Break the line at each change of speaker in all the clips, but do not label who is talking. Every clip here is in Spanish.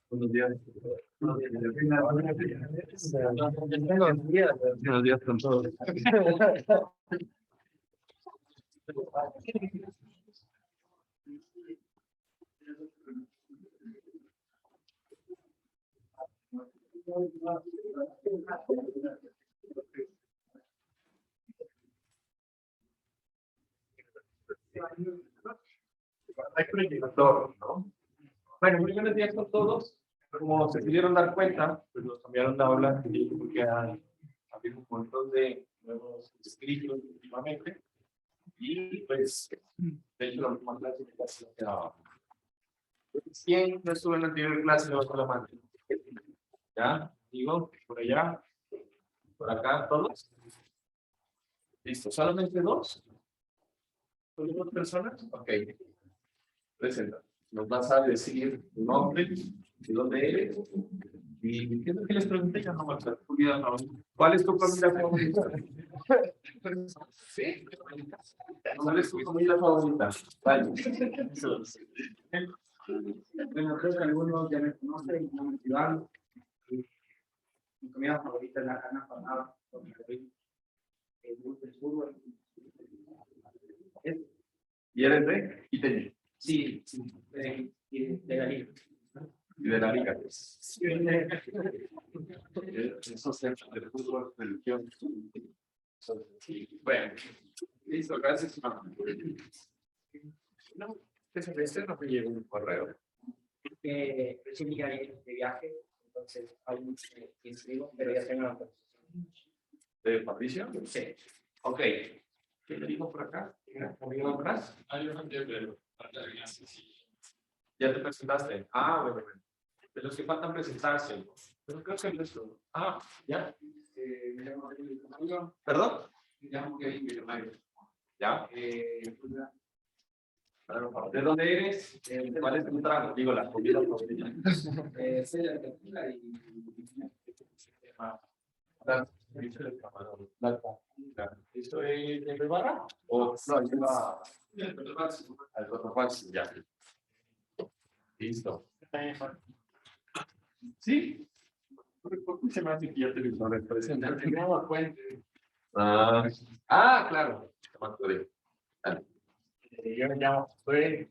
Buenos días. Buenos días con todos. ¿No? Bueno, muy buenos días con todos. Como se pudieron dar cuenta, pues nos cambiaron de aula porque ha habido un montón de nuevos inscritos últimamente. Y pues, de hecho, la última clase ya se quedaba. ¿Quién no estuvo en la anterior clase? Levantó la mano. ¿Ya? Digo, por allá, por acá, todos. Listo, solamente dos. ¿Solo dos personas? Ok. Presenta. Nos vas a decir tu nombre, de dónde eres. ¿Y qué es lo que les pregunté? Ya no me acuerdo. ¿Cuál es tu comida favorita? ¿Sí? ¿Cuál es tu comida favorita? Vale.
Bueno, creo que algunos ya me conocen, como Iván. Mi comida favorita es la carne apanada, porque me gusta el fútbol.
¿Y eres de Quiteño?
Sí, de la liga.
Y de la liga. Esos centros de fútbol, religión. Bueno, listo, gracias. No, ese no me llegó un correo.
Recibí de viaje, entonces aún me inscribo, pero ya tengo la conversación.
¿De Patricio?
Sí.
Ok. ¿Qué le dijo por acá? ¿Conmigo atrás? ¿Ya te presentaste? Ah, bueno. De los que faltan presentarse. Pero creo que el resto. Ah, ¿ya?
Me llamo Kevin.
¿Perdón?
Me llamo Kevin.
¿Ya? ¿De dónde eres? ¿Cuál es tu trago? Digo, la comida favorita.
Soy de Argentina y...
¿Esto es de Guevara? ¿O no? Lleva... Ya. Listo. ¿Sí? ¿Por qué se me hace que ya te lo representan? Claro.
Yo me llamo Josué,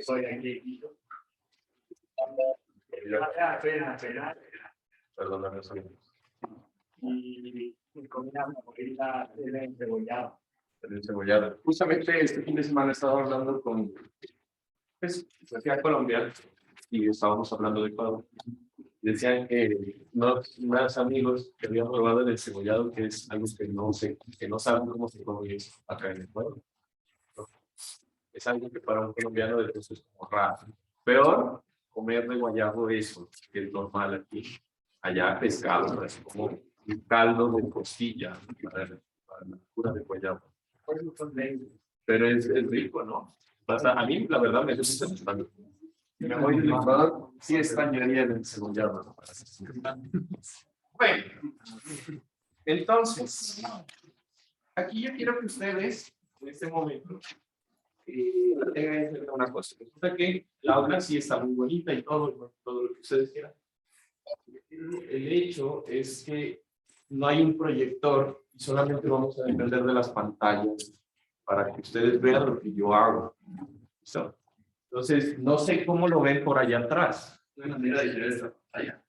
soy de aquí. Estoy en la penal.
Perdóname, soy.
Y mi comida favorita es el encebollado.
El encebollado. Justamente este fin de semana estaba hablando con sociedad colombiana y estábamos hablando de Ecuador. Decían que unos amigos que habían probado el encebollado, que es algo que no sé, que no saben cómo se come acá en Ecuador. Es algo que para un colombiano de eso es como raro. Peor comer de guayabo eso, que es normal aquí. Allá pescado, es como un caldo de costilla para la cura de guayabo. Pero es rico, ¿no? A mí, la verdad, me gusta bastante. Me voy del Ecuador, sí extrañaría el encebollado, ¿no? Bueno, entonces, aquí yo quiero que ustedes, en este momento, tengan en cuenta una cosa. Resulta que la aula sí está muy bonita y todo lo que ustedes quieran. El hecho es que no hay un proyector y solamente vamos a depender de las pantallas para que ustedes vean lo que yo hago. ¿Listo? Entonces, no sé cómo lo ven por allá atrás. De una manera diferente. Allá.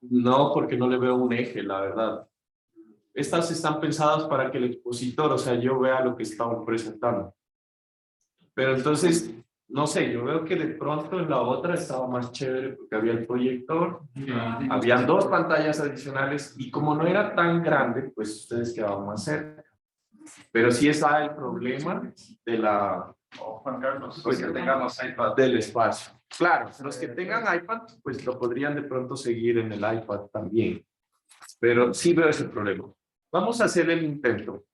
No, porque no le veo un eje, la verdad. Estas están pensadas para que el expositor, o sea, yo vea lo que estamos presentando. Pero entonces, no sé, yo veo que de pronto en la otra estaba más chévere porque había el proyector, habían dos pantallas adicionales y como no era tan grande, pues ustedes quedaban más cerca. Pero sí está el problema de la... Juan Carlos, pues que tengamos iPad del espacio. Claro, los que tengan iPad, pues lo podrían de pronto seguir en el iPad también. Pero sí veo ese problema. Vamos a hacer el intento.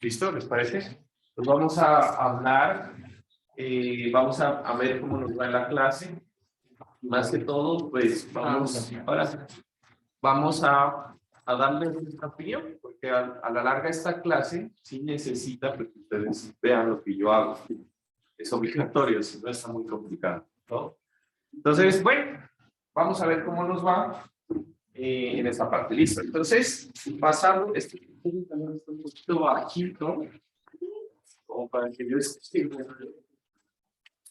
¿Listo? ¿Les parece? Pues vamos a hablar Vamos a ver cómo nos va en la clase. Más que todo, pues vamos a darles nuestra opinión, porque a la larga esta clase sí necesita pues, que ustedes vean lo que yo hago. Es obligatorio, si no está muy complicado, ¿no? Entonces, bueno, vamos a ver cómo nos va en esta parte. Listo. Entonces, pasando, este también está un poquito bajito, como para que yo esté.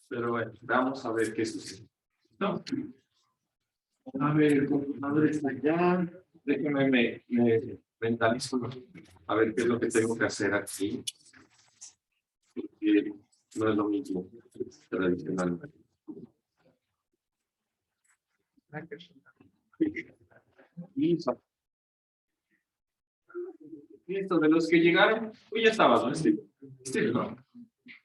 Pero bueno, vamos a ver qué sucede. ¿No? A ver, el computador está allá. Déjenme me mentalizo a ver qué es lo que tengo que hacer aquí. Porque no es lo mismo tradicionalmente. Listo. Listo, de los que llegaron, hoy ya estabas, ¿no? Steve, ¿no?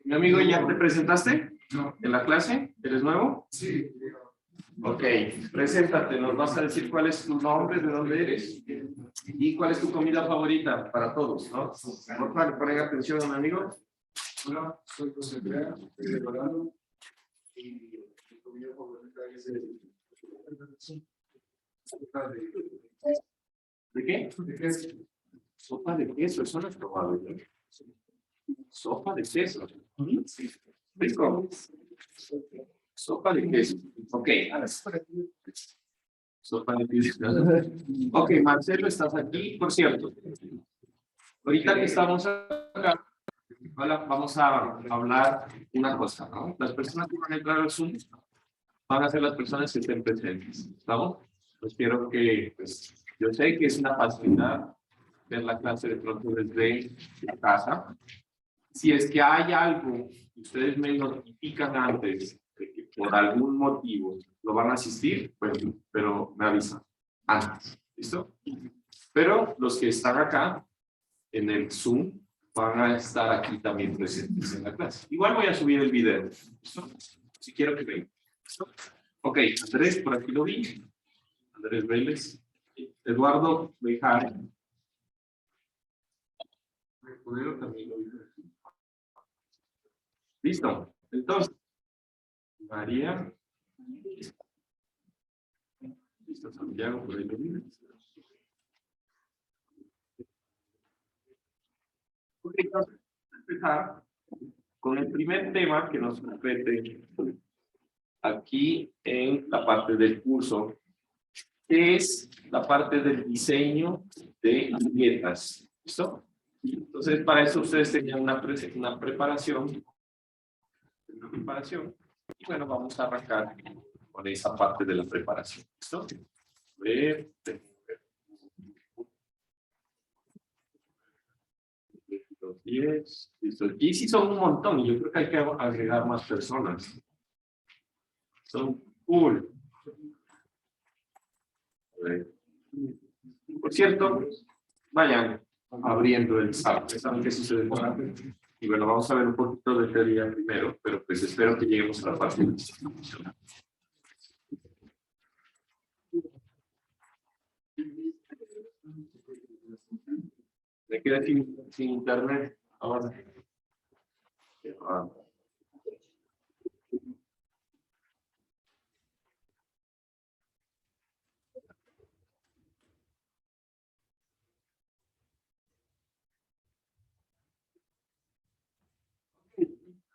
Mi amigo, ¿ya te presentaste? No. ¿En la clase? ¿Eres nuevo? Sí. Ok, preséntate, nos vas a decir cuál es tu nombre, de dónde eres y cuál es tu comida favorita para todos, ¿no? Por favor, ponen atención a mi amigo.
Hola, soy José Andrea, soy de Colorado y mi comida favorita es sopa
¿De qué?
de queso.
Sopa de queso, eso no es probable. Sopa de queso. Sí. Rico. Sopa de queso. Ok. Sopa de queso. Ok, Marcelo, estás aquí. Por cierto, ahorita que estamos acá, vamos a hablar una cosa, ¿no? Las personas que van a entrar al Zoom van a ser las personas que estén presentes. ¿Estamos? Pues quiero que, pues, yo sé que es una facilidad ver la clase de pronto desde la casa. Si es que hay algo que ustedes me notifican antes de que por algún motivo lo van a asistir, pues, pero me avisan antes. ¿Listo? Pero los que están acá en el Zoom van a estar aquí también presentes en la clase. Igual voy a subir el video. ¿Listo? Si quiero que vean. ¿Listo? Ok, Andrés, por aquí lo vi. Andrés Vélez. Eduardo Bejar. También lo vi. Listo. Entonces, María. Listo, Santiago, por ahí lo vi. Ok, entonces, empezar con el primer tema que nos compete aquí en la parte del curso, que es la parte del diseño de dietas. ¿Listo? Entonces, para eso ustedes tenían una preparación. Y bueno, vamos a arrancar con esa parte de la preparación. ¿Listo? A ver. 10. Listo. Y sí son un montón, y yo creo que hay que agregar más personas. Son cool. A ver. Por cierto, vayan abriendo el SAP. ¿Saben qué sucede con SAP? Y bueno, vamos a ver un poquito de teoría primero, pero pues espero que lleguemos a la parte de distribución. Me quedé sin internet ahora. Ah.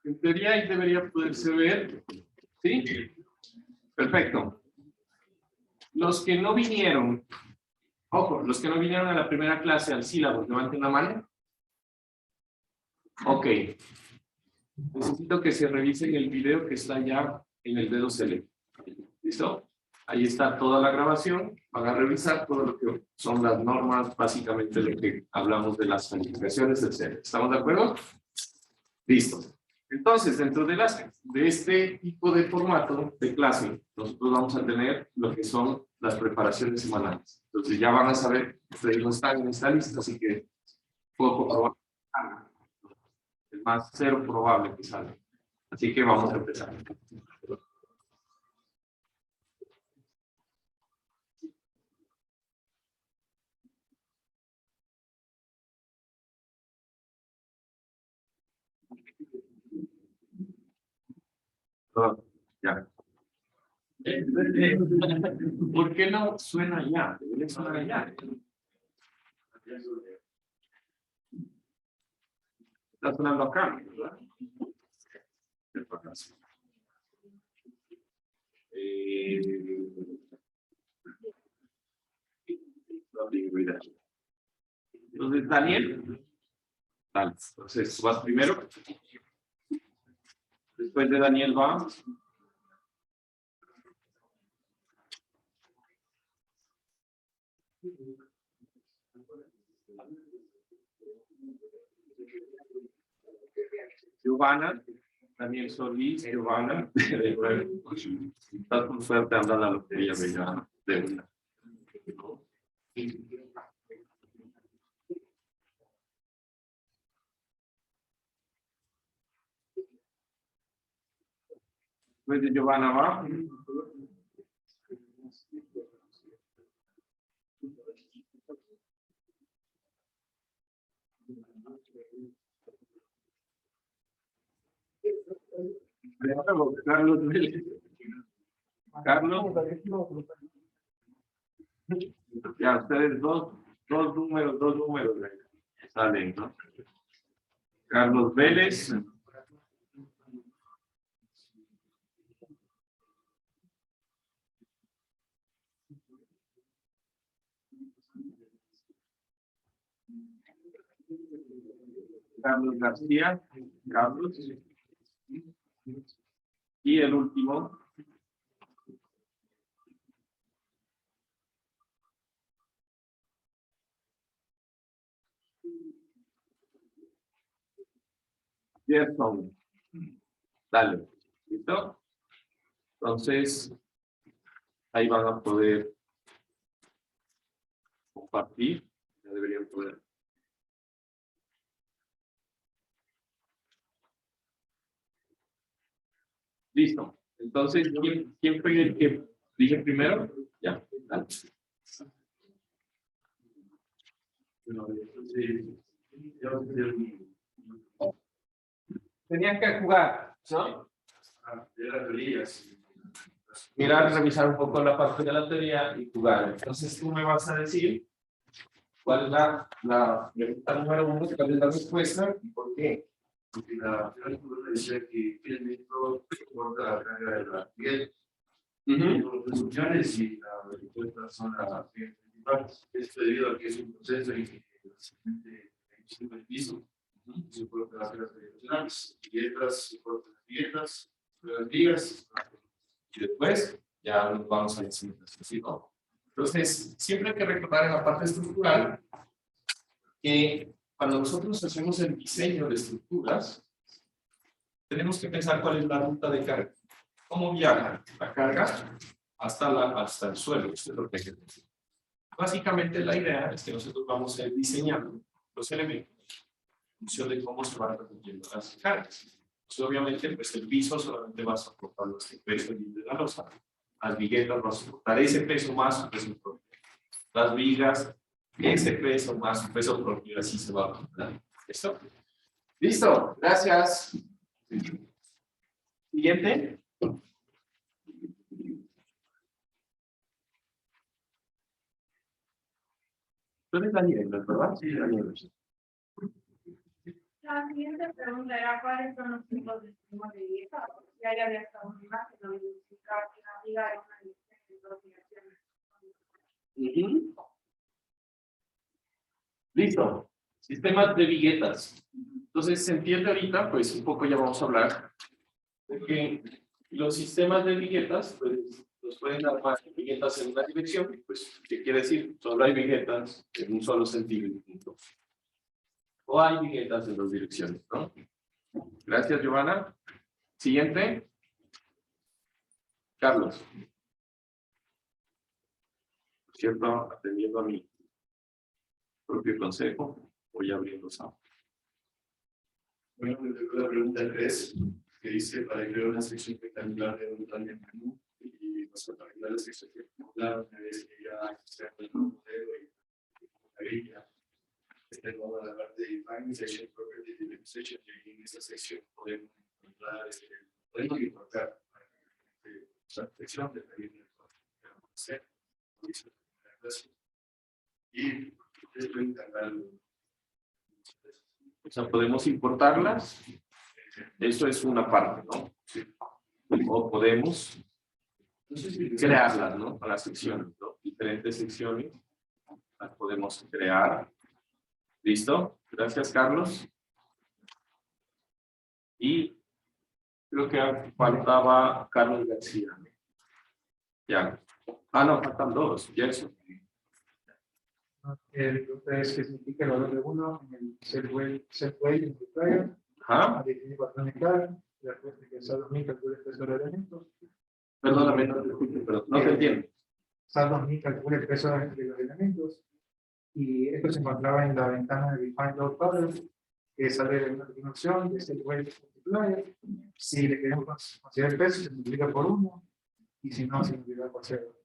En teoría ahí debería poderse ver. ¿Sí? Perfecto. Los que no vinieron, ojo, los que no vinieron a la primera clase al sílabo, levanten la mano. Ok. Necesito que se revisen el video que está ya en el dedo select. ¿Listo? Ahí está toda la grabación. Van a revisar todo lo que son las normas, básicamente lo que hablamos de las calificaciones, etc. ¿Estamos de acuerdo? Listo. Entonces, dentro de este tipo de formato de clase, nosotros vamos a tener lo que son las preparaciones semanales. Entonces, ya van a saber, ustedes no están en esta lista, así que poco probable. Es más cero probable que salga. Así que vamos a empezar. Todo, ya. ¿Por qué no suena ya? Debería sonar ya. Está sonando acá, ¿verdad? No tengo idea. Entonces, Daniel. Dale. Entonces, vas primero. Después de Daniel va. Giovanna, Daniel Solís, Giovanna. Estás con suerte, anda la lotería, venga, de una. Después de Giovanna va. Carlos Vélez. Carlos. Ya, ustedes dos números salen, ¿no? Carlos Vélez. Carlos García. Carlos. Y el último. Gerson. Dale. ¿Listo? Entonces, ahí van a poder compartir. Ya deberían poder. Listo. Entonces, ¿quién fue el que dije primero? Ya, dale. Tenían que jugar, ¿no? Mirar, revisar un poco la parte de la teoría y jugar. Entonces, tú me vas a decir cuál es la pregunta número 1, cuál es la respuesta y por qué.
Porque la pregunta decía que el método soporta la carga de la piel. Los funciones y la respuesta son las principales. Esto debido a que es un proceso en que básicamente el piso soporta las cargas tradicionales, grietas soportan las vigas,
Y después ya nos vamos a decir así, ¿no? Entonces, siempre hay que recordar en la parte estructural que cuando nosotros hacemos el diseño de estructuras, tenemos que pensar cuál es la ruta de carga. ¿Cómo viaja la carga hasta el suelo? Esto es lo que hay que decir. Básicamente la idea es que nosotros vamos a ir diseñando los elementos en función de cómo se van recogiendo las cargas. Entonces, obviamente, pues el piso solamente va a soportar los pesos de la losa. Las viguetas van a soportar ese peso más su peso propio. Las vigas, ese peso más su peso propio, y así se va a acumular. ¿Listo? Listo, gracias. Siguiente. Tú eres Daniel, ¿verdad? Sí, Daniel.
La siguiente pregunta era cuáles son los tipos de sistemas de dieta. Ya había estado en más que no identificar que la viga es una división de dos direcciones.
Listo. Sistemas de viguetas. Entonces, se entiende ahorita, pues un poco ya vamos a hablar de que los sistemas de viguetas, pues nos pueden dar más viguetas en una dirección, pues, ¿qué quiere decir? Solo hay viguetas en un solo sentido. O hay viguetas en dos direcciones, ¿no? Gracias, Giovanna. Siguiente. Carlos. Por cierto, atendiendo a mi propio consejo, voy abriendo esa.
bueno, me tocó la pregunta 3, que dice para crear una sección rectangular de un tal de menú y vas a calcular la sección rectangular una vez que ya se ha el modelo y la grilla. Este modo la parte de Define Section Property de Section, y en esta sección podemos encontrar, podemos importar la sección de la línea C, y esto encargar.
O sea, podemos importarlas. Eso es una parte, ¿no? O podemos crearlas, ¿no? Para secciones, ¿no? Diferentes secciones las podemos crear. ¿Listo? Gracias, Carlos. Y creo que faltaba Carlos García. Ya. Ah, no, faltan dos. Ya eso.
Ustedes qué significa el valor de uno en el set weight multiplier,
Ajá.
a definir patrón de carga, la respuesta que Saldo calcula el peso de los elementos.
Perdóname, no te escucho, pero no te entiendo.
Saldo calcula el peso de los elementos. Y esto se encontraba en la ventana de Define Load Pattern, que sale de una primera opción de set weight multiplier. Si le queremos considerar el peso, se multiplica por 1, y si no, se multiplica por 0.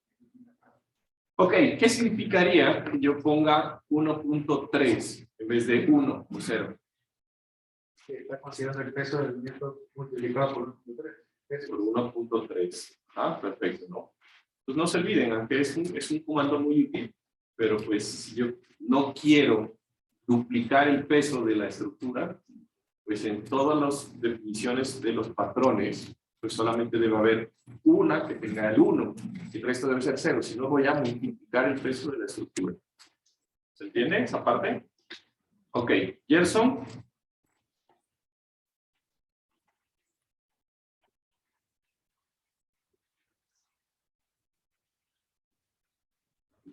Ok, ¿qué significaría que yo ponga 1.3 en vez de 1 o 0?
Está considerando el peso del elemento multiplicado por 1.3.
Por 1.3. Ah, perfecto, ¿no? Pues no se olviden, aunque es un comando muy útil, pero pues yo no quiero duplicar el peso de la estructura, pues en todas las definiciones de los patrones, pues solamente debe haber una que tenga el 1, el resto debe ser 0, si no voy a multiplicar el peso de la estructura. ¿Se entiende esa parte? Ok, Gerson.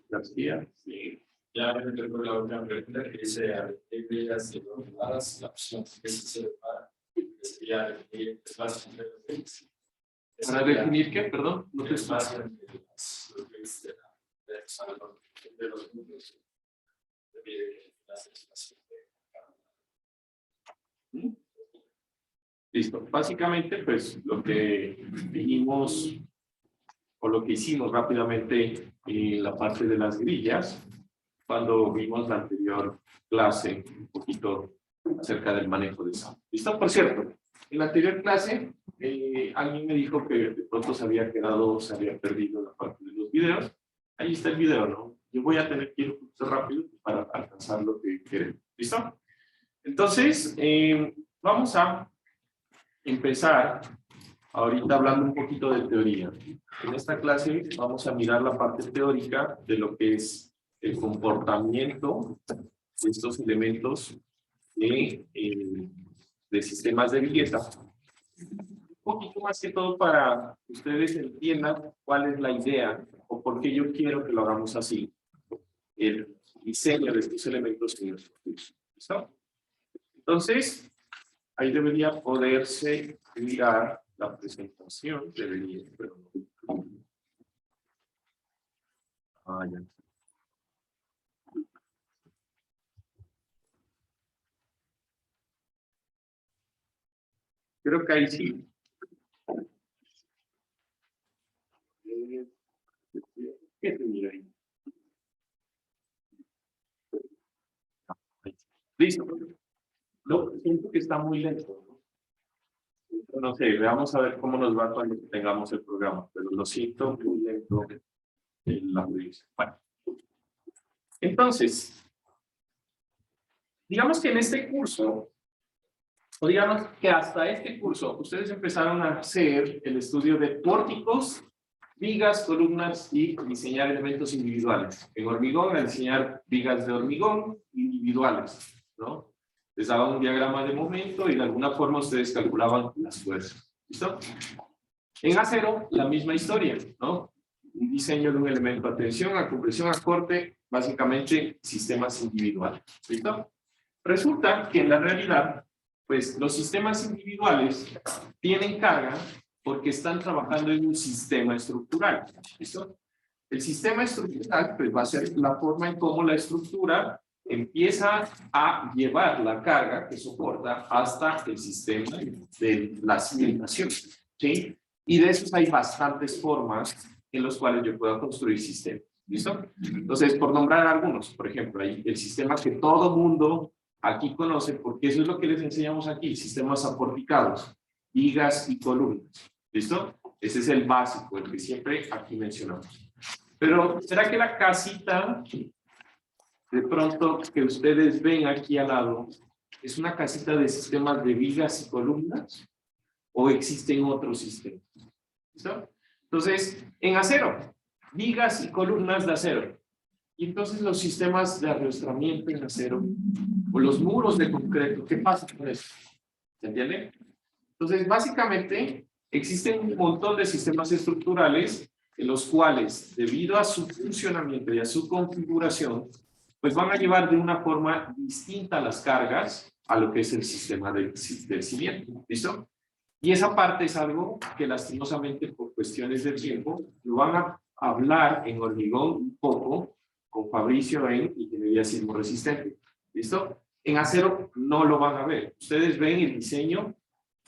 García, sí.
Ya me recuerdo la última pregunta que dice medidas denominadas, la opción que se separa, que sería definir espacio entre los bits.
¿Para definir qué? Perdón, no te
Espacio entre los bits de los números.
Listo. Básicamente, pues lo que dijimos o lo que hicimos rápidamente en la parte de las grillas, cuando vimos la anterior clase, un poquito acerca del manejo de SAP. ¿Listo? Por cierto, en la anterior clase, alguien me dijo que de pronto se había perdido la parte de los videos. Ahí está el video, ¿no? Yo voy a tener que ir un poquito rápido para alcanzar lo que queremos. ¿Listo? Entonces, vamos a empezar ahorita hablando un poquito de teoría. En esta clase vamos a mirar la parte teórica de lo que es el comportamiento de estos elementos de sistemas de Vieta. Un poquito más que todo para que ustedes entiendan cuál es la idea o por qué yo quiero que lo hagamos así. El diseño de estos elementos en nuestro curso. ¿Listo? Entonces, ahí debería poderse mirar la presentación. Debería, pero no. Ah, ya. Creo que ahí sí. ¿Qué te mira ahí? Listo. No, siento que está muy lento. No sé, veamos a ver cómo nos va cuando tengamos el programa, pero lo siento muy lento en la revista. Bueno. Entonces, digamos que en este curso, o digamos que hasta este curso, ustedes empezaron a hacer el estudio de pórticos, vigas, columnas y diseñar elementos individuales. En hormigón, a diseñar vigas de hormigón individuales, ¿no? Les daba un diagrama de momento y de alguna forma ustedes calculaban las fuerzas. ¿Listo? En acero, la misma historia, ¿no? Un diseño de un elemento a tensión, a compresión, a corte, básicamente sistemas individuales. ¿Listo? Resulta que en la realidad, pues los sistemas individuales tienen carga porque están trabajando en un sistema estructural. ¿Listo? El sistema estructural pues, va a ser la forma en cómo la estructura empieza a llevar la carga que soporta hasta el sistema de la cimentación. ¿Sí? Y de esos hay bastantes formas en las cuales yo puedo construir sistemas. ¿Listo? Entonces, por nombrar algunos, por ejemplo, hay el sistema que todo mundo aquí conoce, porque eso es lo que les enseñamos aquí, sistemas aporticados, vigas y columnas. ¿Listo? Ese es el básico, el que siempre aquí mencionamos. Pero, ¿será que la casita, de pronto, que ustedes ven aquí al lado, es una casita de sistemas de vigas y columnas? ¿O existen otros sistemas? ¿Listo? Entonces, en acero, vigas y columnas de acero. Y entonces los sistemas de arrastramiento en acero, o los muros de concreto, ¿qué pasa con eso? ¿Se entiende? Entonces, básicamente, existen un montón de sistemas estructurales en los cuales, debido a su funcionamiento y a su configuración, pues van a llevar de una forma distinta las cargas a lo que es el sistema del cimiento. ¿Listo? Y esa parte es algo que lastimosamente por cuestiones de tiempo lo van a hablar en hormigón un poco con Fabricio en ingeniería sismoresistente. ¿Listo? En acero no lo van a ver. Ustedes ven el diseño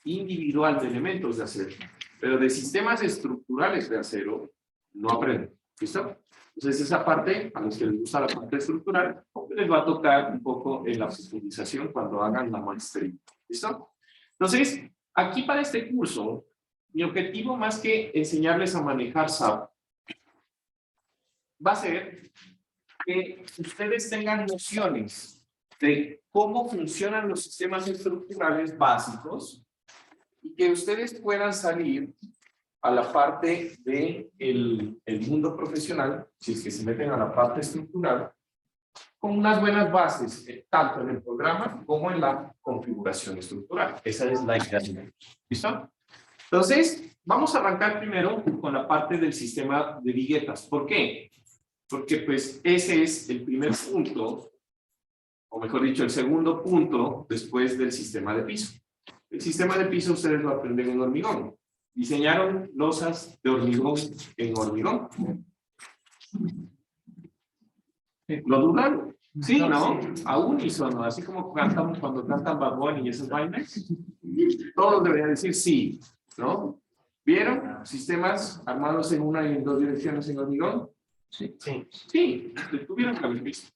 individual de elementos de acero, pero de sistemas estructurales de acero no aprenden. ¿Listo? Entonces esa parte, a los que les gusta la parte estructural, les va a tocar un poco en la profundización cuando hagan la maestría. ¿Listo? Entonces, aquí para este curso, mi objetivo más que enseñarles a manejar SAP, va a ser que ustedes tengan nociones de cómo funcionan los sistemas estructurales básicos y que ustedes puedan salir a la parte del mundo profesional, si es que se meten a la parte estructural, con unas buenas bases, tanto en el programa como en la configuración estructural. Esa es la idea. ¿Listo? Entonces, vamos a arrancar primero con la parte del sistema de viguetas. ¿Por qué? Porque pues ese es el primer punto, o mejor dicho, el segundo punto después del sistema de piso. El sistema de piso ustedes lo aprenden en hormigón. Diseñaron losas de hormigón en hormigón. ¿Lo dudan? Sí, ¿no? A unísono, así como cantan cuando cantan Bad Bunny y esas vainas. Todos deberían decir sí, ¿no? ¿Vieron? Sistemas armados en una y en dos direcciones en hormigón. Sí. Sí, tuvieron que haber visto.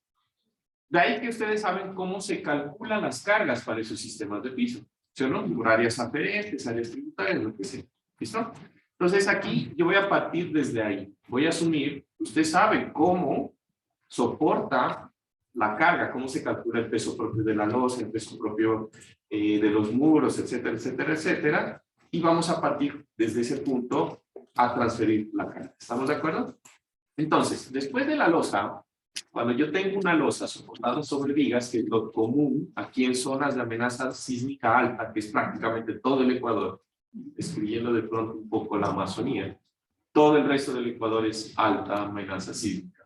De ahí que ustedes saben cómo se calculan las cargas para esos sistemas de piso. ¿Sí o no? Por áreas aferentes, áreas tributarias, lo que sea. ¿Listo? Entonces aquí yo voy a partir desde ahí. Voy a asumir que usted sabe cómo soporta la carga, cómo se calcula el peso propio de la losa, el peso propio de los muros, etcétera, etcétera, etcétera. Y vamos a partir desde ese punto a transferir la carga. ¿Estamos de acuerdo? Entonces, después de la losa, cuando yo tengo una losa soportada sobre vigas, que es lo común aquí en zonas de amenaza sísmica alta, que es prácticamente todo el Ecuador, excluyendo de pronto un poco la Amazonía, todo el resto del Ecuador es alta amenaza sísmica.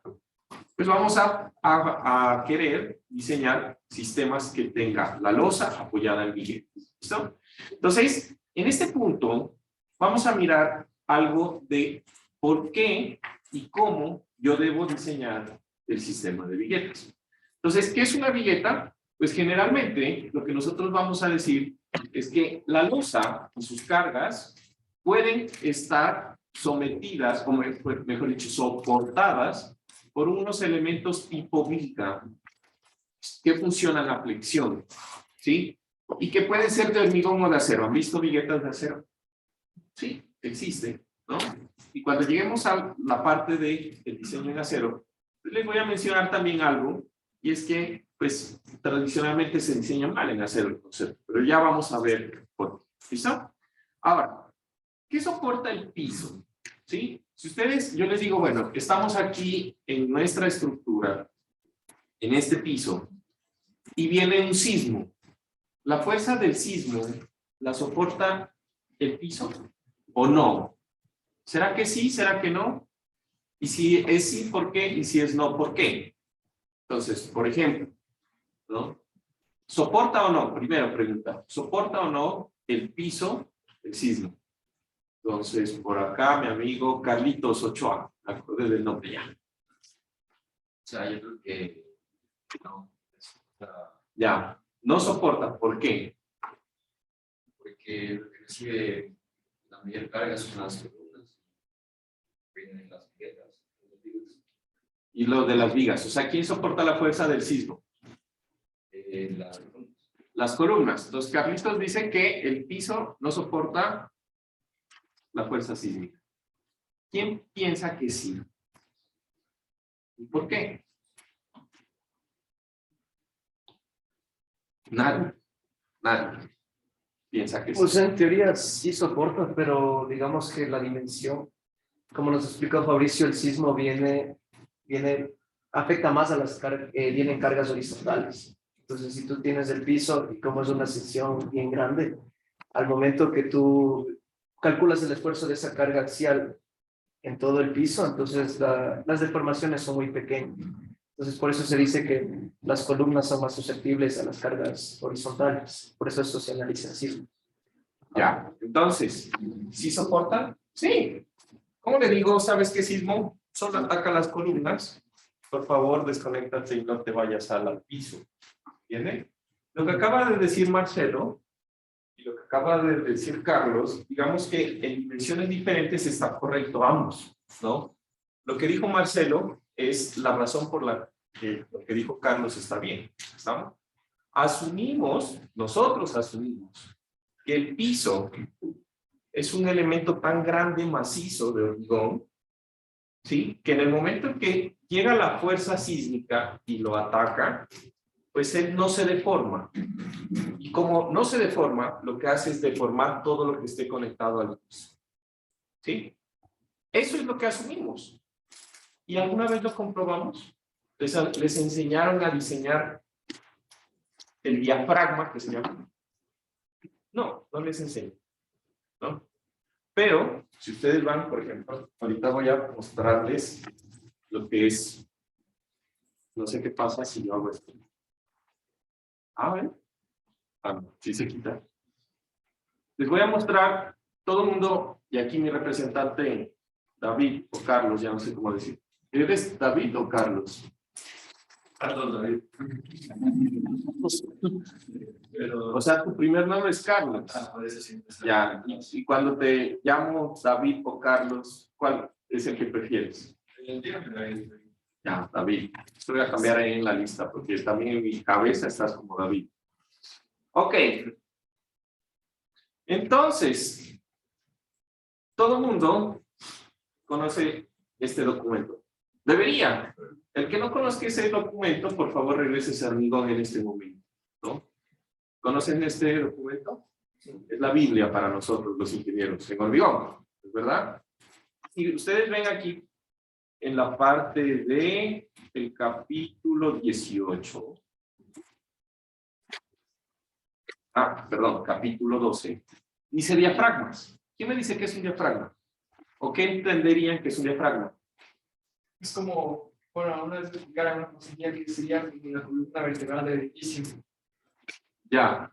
Pues vamos a querer diseñar sistemas que tengan la losa apoyada en viguetas. ¿Listo? Entonces, en este punto, vamos a mirar algo de por qué y cómo yo debo diseñar el sistema de viguetas. Entonces, ¿qué es una vigueta? Pues generalmente lo que nosotros vamos a decir es que la losa y sus cargas pueden estar sometidas, o mejor dicho, soportadas por unos elementos tipo viga que funcionan a flexión, ¿sí? Y que pueden ser de hormigón o de acero. ¿Han visto viguetas de acero? Sí, existen, ¿no? Y cuando lleguemos a la parte del diseño en acero, les voy a mencionar también algo, y es que, pues, tradicionalmente se diseña mal en acero el concepto, pero ya vamos a ver por qué. ¿Listo? Ahora, ¿qué soporta el piso? ¿Sí? Si ustedes, yo les digo, bueno, estamos aquí en nuestra estructura, en este piso, y viene un sismo. ¿La fuerza del sismo la soporta el piso o no? ¿Será que sí? ¿Será que no? Y si es sí, ¿por qué? Y si es no, ¿por qué? Entonces, por ejemplo, ¿no? ¿Soporta o no? Primera pregunta. ¿Soporta o no el piso el sismo? Entonces, por acá, mi amigo Carlitos Ochoa. Me acordé del nombre ya.
O sea, yo creo que no.
Ya. No soporta. ¿Por qué?
Porque lo que recibe la mayor carga son las columnas, vienen las viguetas.
Y lo de las vigas. O sea, ¿quién soporta la fuerza del sismo?
Las columnas.
Las columnas. Los Carlitos dicen que el piso no soporta la fuerza sísmica? ¿Quién piensa que sí? ¿Y por qué? Nadie piensa que sí.
Pues en teoría sí soporta, pero digamos que la dimensión, como nos explicó Fabricio, el sismo afecta más a las vienen cargas horizontales. Entonces, si tú tienes el piso y como es una sección bien grande, al momento que tú calculas el esfuerzo de esa carga axial en todo el piso, entonces las deformaciones son muy pequeñas. Entonces, por eso se dice que las columnas son más susceptibles a las cargas horizontales. Por eso se analiza así.
Ya, entonces, ¿sí soportan? Sí. ¿Cómo le digo? ¿Sabes qué sismo? Solo ataca las columnas. Por favor, desconéctate y no te vayas al piso. ¿Entiende? Lo que acaba de decir Marcelo y lo que acaba de decir Carlos, digamos que en dimensiones diferentes está correcto ambos, ¿no? Lo que dijo Marcelo es la razón por la que lo que dijo Carlos está bien. ¿Estamos? Nosotros asumimos que el piso es un elemento tan grande, macizo de hormigón, ¿sí? Que en el momento en que llega la fuerza sísmica y lo ataca, pues él no se deforma. Y como no se deforma, lo que hace es deformar todo lo que esté conectado al piso. ¿Sí? Eso es lo que asumimos. ¿Y alguna vez lo comprobamos? Les enseñaron a diseñar el diafragma, que se llama. No les enseño. ¿No? Pero, si ustedes van, por ejemplo, ahorita voy a mostrarles lo que es, no sé qué pasa si yo hago esto. ¿Ven? No, sí se quita. Les voy a mostrar, todo el mundo, y aquí mi representante, David o Carlos, ya no sé cómo decir. ¿Eres David o Carlos?
Carlos David. Pero,
O sea, tu primer nombre es Carlos.
por eso sí.
Ya, y cuando te llamo David o Carlos, ¿cuál es el que prefieres? Ya, David. Esto voy a cambiar ahí en la lista porque también en mi cabeza estás como David. Ok. Entonces, todo el mundo conoce este documento. Debería. El que no conozca ese documento, por favor, regrese ese hormigón en este momento, ¿no? ¿Conocen este documento? Es la Biblia para nosotros, los ingenieros, en hormigón, ¿verdad? Y ustedes ven aquí, en la parte de el capítulo 18. Perdón, capítulo 12. Dice diafragmas. ¿Quién me dice que es un diafragma? ¿O qué entenderían que es un diafragma?
Es como, bueno, una vez me explicaron una cosilla que sería como una columna vertebral del edificio.
Ya.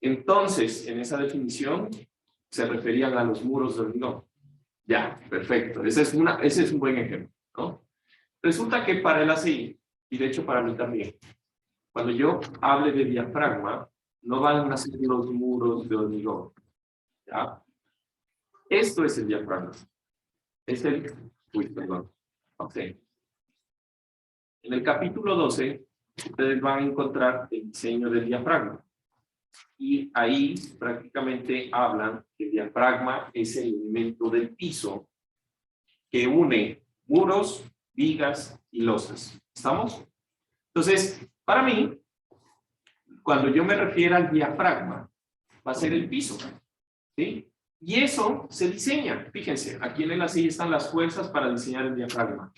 Entonces, en esa definición, se referían a los muros de hormigón. Ya, perfecto. Ese es un buen ejemplo, ¿no? Resulta que para el ACI, y de hecho para mí también, cuando yo hable de diafragma, no van a ser los muros de hormigón. ¿Ya? Esto es el diafragma. Es el... perdón. Ok. En el capítulo 12, ustedes van a encontrar el diseño del diafragma. Y ahí prácticamente hablan que el diafragma es el elemento del piso que une muros, vigas y losas. ¿Estamos? Entonces, para mí, cuando yo me refiero al diafragma, va a ser el piso. ¿Sí? Y eso se diseña. Fíjense, aquí en el ACI están las fuerzas para diseñar el diafragma.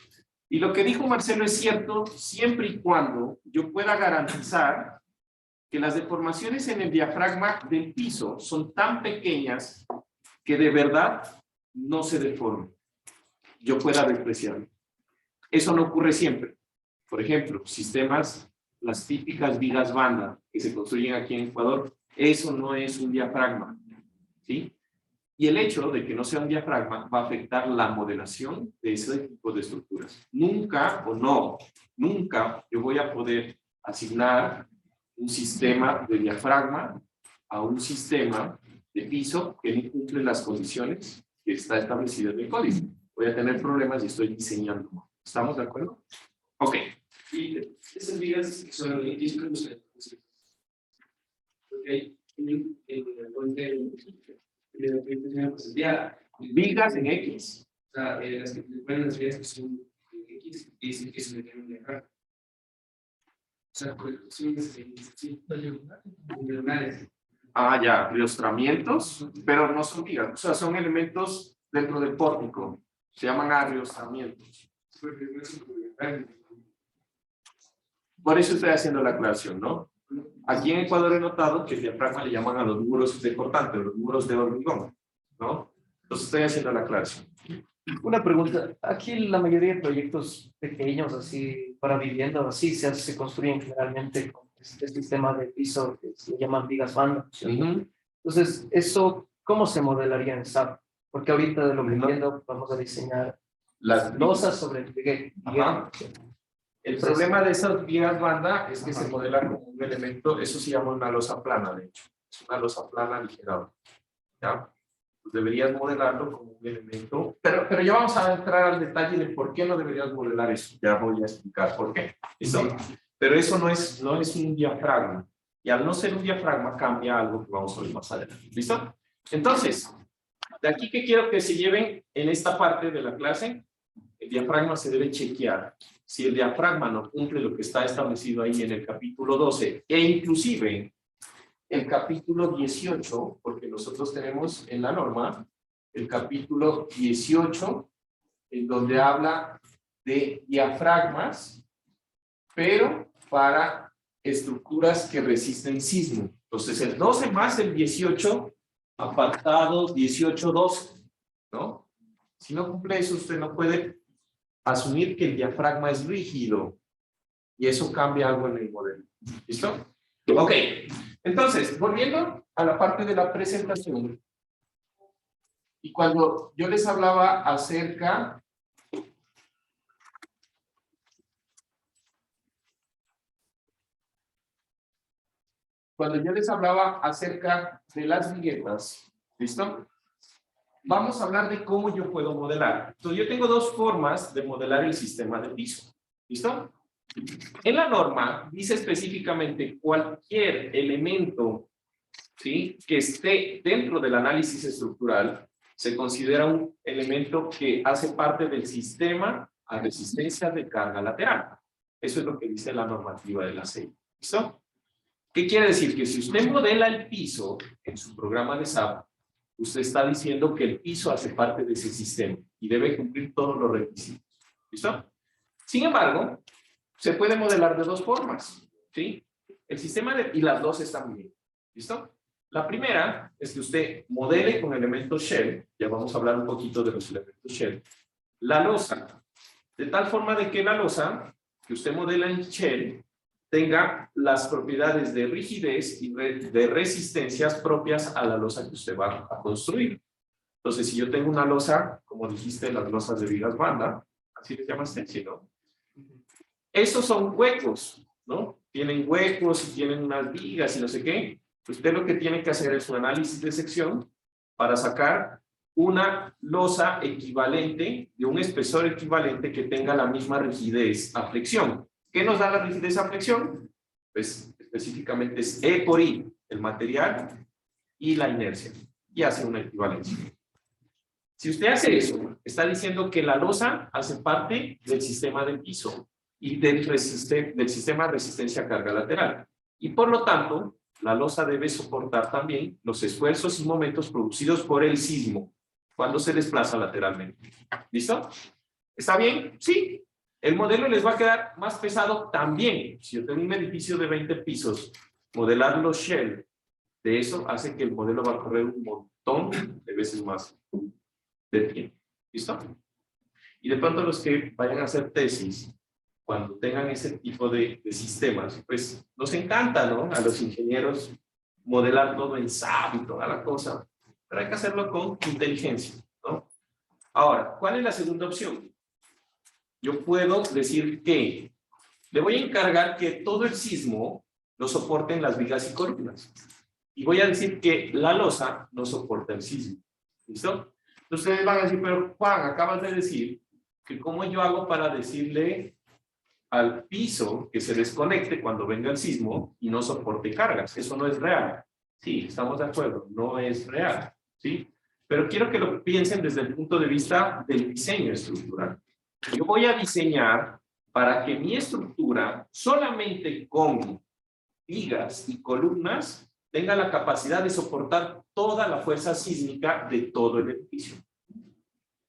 Y lo que dijo Marcelo es cierto siempre y cuando yo pueda garantizar que las deformaciones en el diafragma del piso son tan pequeñas que de verdad no se deformen. Yo pueda despreciarlo. Eso no ocurre siempre. Por ejemplo, sistemas, las típicas vigas banda que se construyen aquí en Ecuador, eso no es un diafragma. ¿Sí? Y el hecho de que no sea un diafragma va a afectar la modelación de ese tipo de estructuras. Nunca yo voy a poder asignar un sistema de diafragma a un sistema de piso que no cumple las condiciones que está establecidas en el código. Voy a tener problemas y estoy diseñando. ¿Estamos de acuerdo? Ok.
Y esas vigas que son el disco de los porque hay
Vigas en X.
O sea, las que ponen las vías que son X, dicen que se deben dejar. O sea, pues, son diagonales.
Ah, ya, riostramientos, pero no son vigas, o sea, son elementos dentro del pórtico. Se llaman arriostramientos. Por eso estoy haciendo la aclaración, ¿no? Aquí en Ecuador he notado que el diafragma le llaman a los muros de cortante, los muros de hormigón, ¿no? Entonces estoy haciendo la aclaración.
Una pregunta, aquí la mayoría de proyectos pequeños, así, para vivienda, así, se construyen generalmente con este sistema de piso que se llaman vigas banda, ¿cierto? Entonces, ¿eso cómo se modelaría en SAP? Porque ahorita de lo que entiendo, vamos a diseñar
Las
losas sobre el pliegue.
Ajá. El problema de esas vigas banda es que se modela como un elemento, eso se llama una losa plana, de hecho. Es una losa plana aligerada. ¿Ya? Pues deberías modelarlo como un elemento, pero ya vamos a entrar al detalle de por qué no deberías modelar eso. Ya voy a explicar por qué. ¿Listo? Pero eso no es un diafragma. Y al no ser un diafragma cambia algo que vamos a ver más adelante. ¿Listo? Entonces, de aquí que quiero que se lleven en esta parte de la clase, el diafragma se debe chequear. Si el diafragma no cumple lo que está establecido ahí en el capítulo 12 e inclusive el capítulo 18, porque nosotros tenemos en la norma el capítulo 18 en donde habla de diafragmas, pero para estructuras que resisten sismo. Entonces el 12 más el 18, apartado 18.2, ¿no? Si no cumple eso, usted no puede asumir que el diafragma es rígido y eso cambia algo en el modelo. ¿Listo? Ok. Entonces, volviendo a la parte de la presentación, y cuando yo les hablaba acerca de las viguetas, ¿listo? Vamos a hablar de cómo yo puedo modelar. Entonces, yo tengo dos formas de modelar el sistema de piso. ¿Listo? En la norma dice específicamente cualquier elemento, ¿sí?, que esté dentro del análisis estructural se considera un elemento que hace parte del sistema a resistencia de carga lateral. Eso es lo que dice la normativa de la CEI. ¿Listo? ¿Qué quiere decir? Que si usted modela el piso en su programa de SAP, usted está diciendo que el piso hace parte de ese sistema y debe cumplir todos los requisitos. ¿Listo? Sin embargo, se puede modelar de dos formas, ¿sí? El sistema y las dos están bien. ¿Listo? La primera es que usted modele con elementos shell, ya vamos a hablar un poquito de los elementos shell, la losa, de tal forma de que la losa que usted modela en shell tenga las propiedades de rigidez y de resistencias propias a la losa que usted va a construir. Entonces, si yo tengo una losa, como dijiste, las losas de vigas banda, así les llaman stencil, ¿no? Esos son huecos, ¿no? Tienen huecos y tienen unas vigas y no sé qué. Usted lo que tiene que hacer es un análisis de sección para sacar una losa equivalente, de un espesor equivalente que tenga la misma rigidez a flexión. ¿Qué nos da la rigidez a flexión? Pues específicamente es E por I, el material, y la inercia. Y hace una equivalencia. Si usted hace eso, está diciendo que la losa hace parte del sistema del piso y del sistema de resistencia a carga lateral. Y por lo tanto, la losa debe soportar también los esfuerzos y momentos producidos por el sismo cuando se desplaza lateralmente. ¿Listo? ¿Está bien? Sí. El modelo les va a quedar más pesado también. Si yo tengo un edificio de 20 pisos, modelar los shell de eso hace que el modelo va a correr un montón de veces más de tiempo. ¿Listo? Y de pronto los que vayan a hacer tesis, cuando tengan ese tipo de sistemas, pues nos encanta, ¿no? A los ingenieros modelar todo en SAP y toda la cosa, pero hay que hacerlo con inteligencia, ¿no? Ahora, ¿cuál es la segunda opción? Yo puedo decir que le voy a encargar que todo el sismo lo soporten las vigas y columnas. Y voy a decir que la losa no soporta el sismo. ¿Listo? Entonces ustedes van a decir, pero Juan, acabas de decir que cómo yo hago para decirle al piso que se desconecte cuando venga el sismo y no soporte cargas. Eso no es real. Sí, estamos de acuerdo, no es real. ¿Sí? Pero quiero que lo piensen desde el punto de vista del diseño estructural. Yo voy a diseñar para que mi estructura, solamente con vigas y columnas, tenga la capacidad de soportar toda la fuerza sísmica de todo el edificio.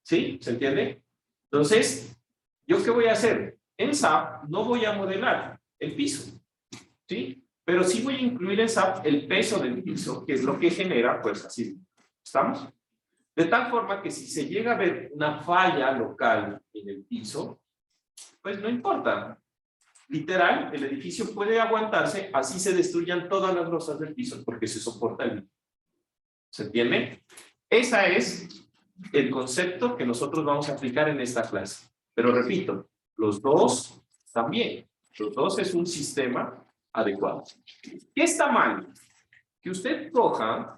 ¿Sí? ¿Se entiende? Entonces, ¿yo qué voy a hacer? En SAP no voy a modelar el piso, ¿sí? Pero sí voy a incluir en SAP el peso del piso, que es lo que genera fuerza sísmica. ¿Estamos? De tal forma que si se llega a ver una falla local en el piso, pues no importa. Literal, el edificio puede aguantarse, así se destruyan todas las losas del piso, porque se soporta el mismo. ¿Se entiende? Ese es el concepto que nosotros vamos a aplicar en esta clase. Pero repito, los dos también. Los dos es un sistema adecuado. ¿Qué está mal? Que usted coja,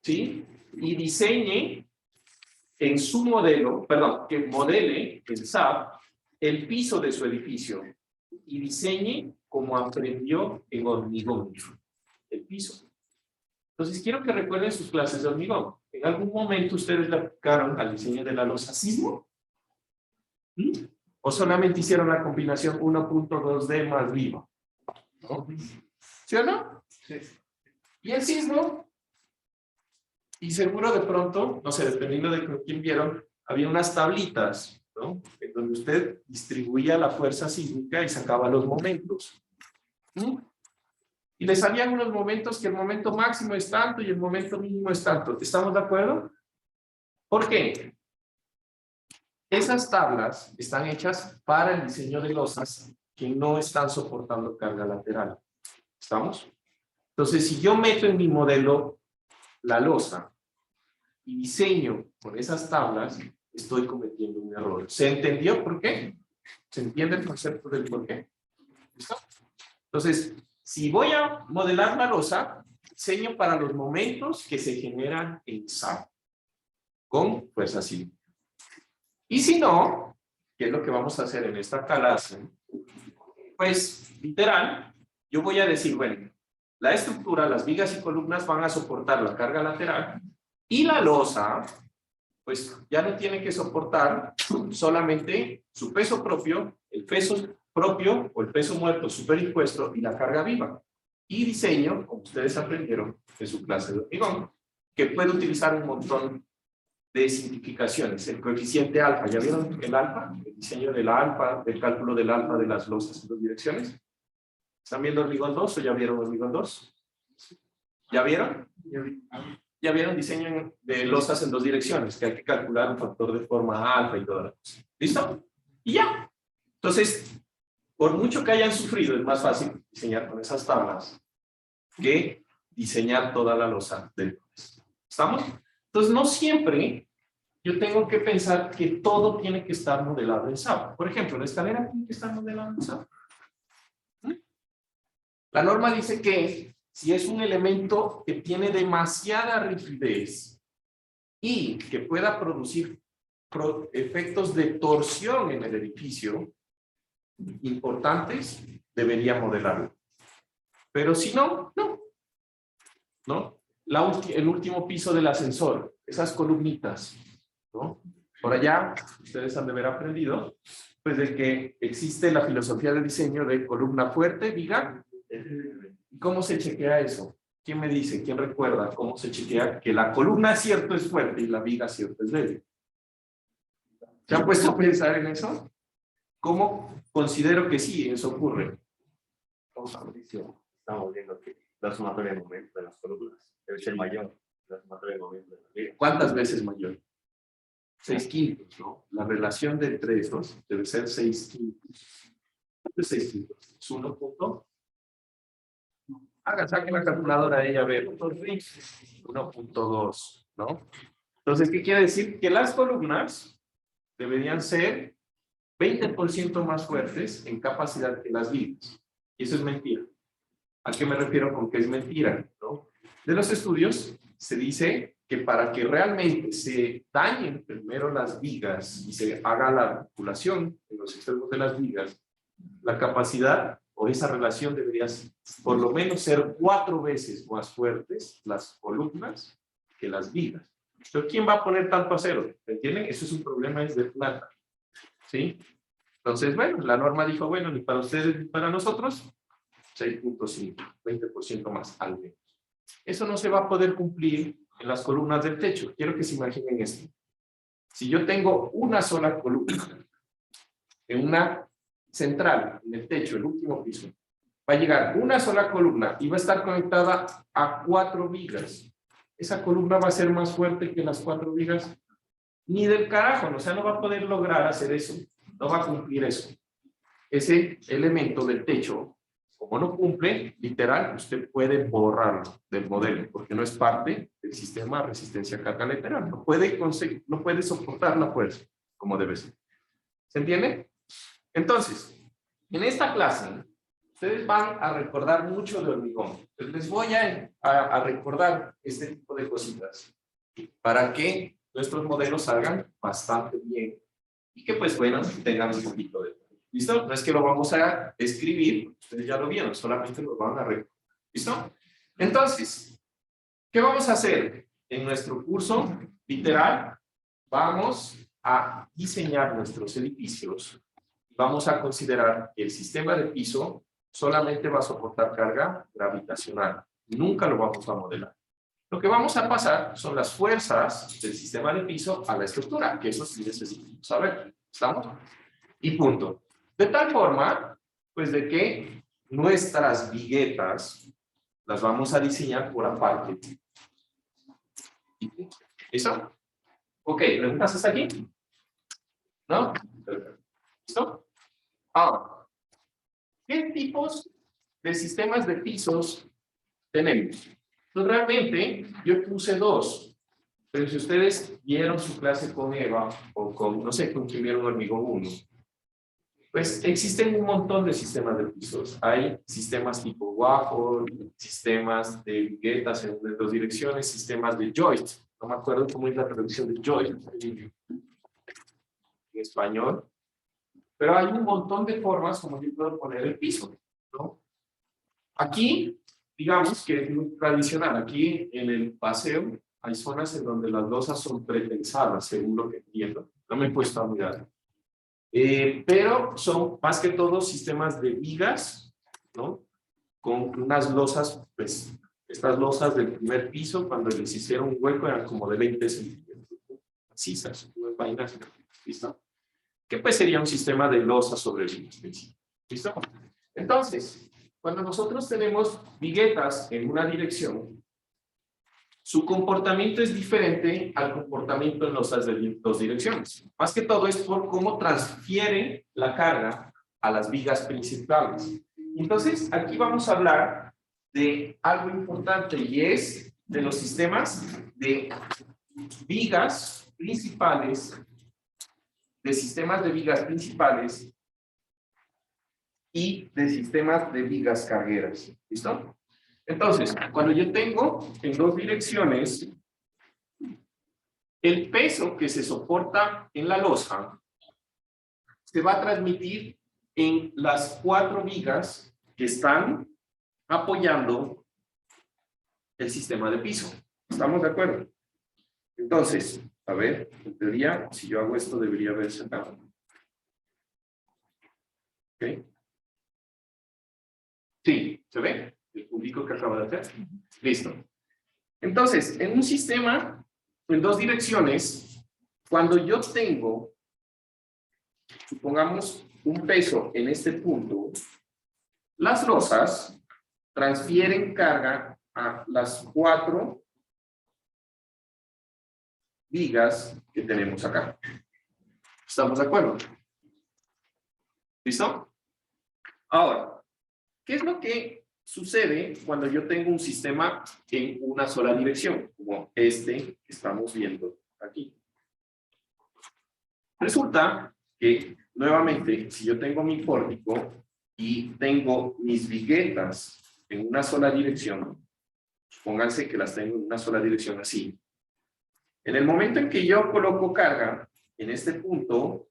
¿sí? Y diseñe en su modelo, perdón, que modele en SAP el piso de su edificio y diseñe como aprendió en hormigón el piso. Entonces quiero que recuerden sus clases de hormigón. ¿En algún momento ustedes le aplicaron al diseño de la losa sismo? ¿O solamente hicieron la combinación 1.2D más vivo? ¿No? ¿Sí o no? Sí. ¿Y el sismo? Y seguro de pronto, no sé, dependiendo de con quién vieron, había unas tablitas, ¿no? En donde usted distribuía la fuerza sísmica y sacaba los momentos. Y le salían unos momentos que el momento máximo es tanto y el momento mínimo es tanto. ¿Estamos de acuerdo? ¿Por qué? Esas tablas están hechas para el diseño de losas que no están soportando carga lateral. ¿Estamos? Entonces, si yo meto en mi modelo la losa y diseño con esas tablas, estoy cometiendo un error. ¿Se entendió por qué? ¿Se entiende el concepto del por qué? ¿Listo? Entonces, si voy a modelar la losa, diseño para los momentos que se generan en SAP con fuerza sísmica. Y si no, ¿qué es lo que vamos a hacer en esta clase? Pues, literal, yo voy a decir, bueno, la estructura, las vigas y columnas van a soportar la carga lateral y la losa, pues ya no tiene que soportar solamente su peso propio, el peso propio o el peso muerto superimpuesto y la carga viva. Y diseño, como ustedes aprendieron en su clase de hormigón, que puede utilizar un montón de simplificaciones. El coeficiente alfa, ¿ya vieron el alfa? El diseño del alfa, el cálculo del alfa de las losas en dos direcciones. ¿Están viendo hormigón 2 o ya vieron hormigón 2? ¿Ya vieron? Ya vieron diseño de losas en dos direcciones, que hay que calcular un factor de forma alfa y toda la cosa. ¿Listo? Y ya. Entonces, por mucho que hayan sufrido, es más fácil diseñar con esas tablas que diseñar toda la losa del proceso. ¿Estamos? Entonces, no siempre yo tengo que pensar que todo tiene que estar modelado en SAP. Por ejemplo, la escalera tiene que estar modelada en SAP. La norma dice que si es un elemento que tiene demasiada rigidez y que pueda producir efectos de torsión en el edificio importantes, debería modelarlo. Pero si no, no. ¿No? El último piso del ascensor, esas columnitas, ¿no? Por allá, ustedes han de haber aprendido, pues de que existe la filosofía de diseño de columna fuerte, viga. ¿Cómo se chequea eso? ¿Quién me dice? ¿Quién recuerda cómo se chequea que la columna cierto es fuerte y la viga cierto es débil? ¿Se han puesto a pensar en eso? ¿Cómo considero que sí, eso ocurre?
Estamos viendo que la sumatoria de momento de las columnas debe ser mayor. La sumatoria de momento de las vigas.
¿Cuántas veces mayor? 6/5, ¿no? La relación de entre esos debe ser 6/5. ¿Cuánto es 6/5? Es 1 punto. Saquen la calculadora de ella, a ver. 1.2, ¿no? Entonces, ¿qué quiere decir? Que las columnas deberían ser 20% más fuertes en capacidad que las vigas. Y eso es mentira. ¿A qué me refiero con que es mentira? ¿No? De los estudios se dice que para que realmente se dañen primero las vigas y se haga la articulación en los extremos de las vigas, la capacidad o esa relación debería por lo menos ser 4 veces más fuertes las columnas que las vigas. Pero ¿quién va a poner tanto acero? ¿Entienden? Eso es un problema es de plata. ¿Sí? Entonces, bueno, la norma dijo, bueno, ni para ustedes ni para nosotros, 6.5, 20% más al menos. Eso no se va a poder cumplir en las columnas del techo. Quiero que se imaginen esto. Si yo tengo una sola columna en una central, en el techo, el último piso, va a llegar una sola columna y va a estar conectada a 4 vigas. Esa columna va a ser más fuerte que las 4 vigas. Ni del carajo, o sea, no va a poder lograr hacer eso. No va a cumplir eso. Ese elemento del techo, como no cumple, literal, usted puede borrarlo del modelo, porque no es parte del sistema de resistencia a carga lateral. No puede soportar la fuerza, como debe ser. ¿Se entiende? Entonces, en esta clase, ustedes van a recordar mucho de hormigón. Entonces, les voy a recordar este tipo de cositas para que nuestros modelos salgan bastante bien y que, pues, bueno, tengan un poquito de... ¿Listo? No es que lo vamos a escribir, ustedes ya lo vieron, solamente lo van a recordar. ¿Listo? Entonces, ¿qué vamos a hacer? En nuestro curso literal, vamos a diseñar nuestros edificios. Vamos a considerar que el sistema de piso solamente va a soportar carga gravitacional. Nunca lo vamos a modelar. Lo que vamos a pasar son las fuerzas del sistema de piso a la estructura, que eso sí necesitamos saber. ¿Estamos? Y punto. De tal forma, pues, de que nuestras viguetas las vamos a diseñar por aparte. ¿Listo? Ok, ¿preguntas hasta aquí? ¿No? ¿Listo? Ahora, ¿qué tipos de sistemas de pisos tenemos? Pues realmente yo puse 2, pero si ustedes vieron su clase con Eva o con, no sé, con quién vieron hormigón 1, pues existen un montón de sistemas de pisos. Hay sistemas tipo waffle, sistemas de viguetas en 2 direcciones, sistemas de joist. No me acuerdo cómo es la traducción de joist en español. Pero hay un montón de formas como yo puedo poner el piso, ¿no? Aquí, digamos que es muy tradicional. Aquí en el paseo hay zonas en donde las losas son pretensadas, según lo que entiendo. No me he puesto a mirar. Pero son más que todo sistemas de vigas, ¿no? Con unas losas, pues, estas losas del primer piso, cuando les hicieron un hueco, eran como de 20 centímetros. Cisas, vainas, ¿listo? Que pues sería un sistema de losas sobre vigas. ¿Listo? Entonces, cuando nosotros tenemos viguetas en una dirección, su comportamiento es diferente al comportamiento en losas de 2 direcciones. Más que todo es por cómo transfiere la carga a las vigas principales. Entonces, aquí vamos a hablar de algo importante y es de los sistemas de vigas principales, y de sistemas de vigas cargueras. ¿Listo? Entonces, cuando yo tengo en 2 direcciones, el peso que se soporta en la losa se va a transmitir en las 4 vigas que están apoyando el sistema de piso. ¿Estamos de acuerdo? Entonces, a ver, en teoría, si yo hago esto, debería verse acá. ¿Ok? Sí, ¿se ve? El público que acaba de hacer. Listo. Entonces, en un sistema en 2 direcciones, cuando yo tengo, supongamos, un peso en este punto, las losas transfieren carga a las 4 vigas que tenemos acá. ¿Estamos de acuerdo? ¿Listo? Ahora, ¿qué es lo que sucede cuando yo tengo un sistema en una sola dirección, como este que estamos viendo aquí? Resulta que, nuevamente, si yo tengo mi pórtico y tengo mis viguetas en una sola dirección, pónganse que las tengo en una sola dirección así. En el momento en que yo coloco carga en este punto,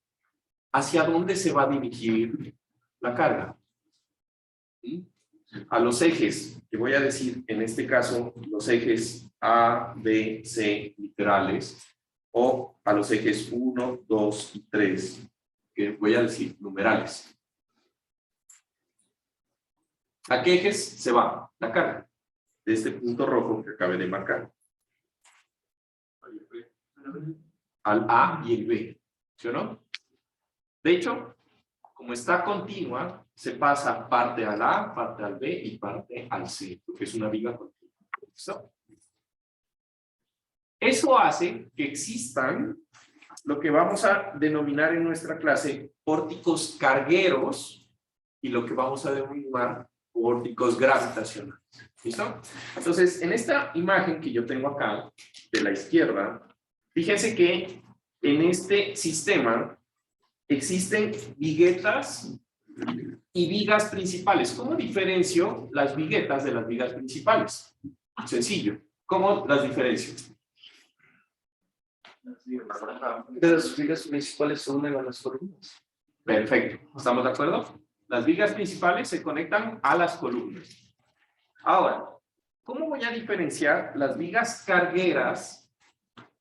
¿hacia dónde se va a dirigir la carga? ¿Sí? A los ejes, que voy a decir en este caso, los ejes A, B, C literales o a los ejes 1, 2 y 3, que voy a decir numerales. ¿A qué ejes se va la carga? De este punto rojo que acabé de marcar. Al A y el B, ¿sí o no? De hecho, como está continua, se pasa parte al A, parte al B y parte al C, porque es una viga continua. ¿Listo? Eso hace que existan lo que vamos a denominar en nuestra clase pórticos cargueros y lo que vamos a denominar pórticos gravitacionales. ¿Listo? Entonces, en esta imagen que yo tengo acá, de la izquierda, fíjense que en este sistema existen viguetas y vigas principales. ¿Cómo diferencio las viguetas de las vigas principales? Sencillo. ¿Cómo las diferencio?
De las vigas principales se unen a las columnas.
Perfecto. ¿Estamos de acuerdo? Las vigas principales se conectan a las columnas. Ahora, ¿cómo voy a diferenciar las vigas cargueras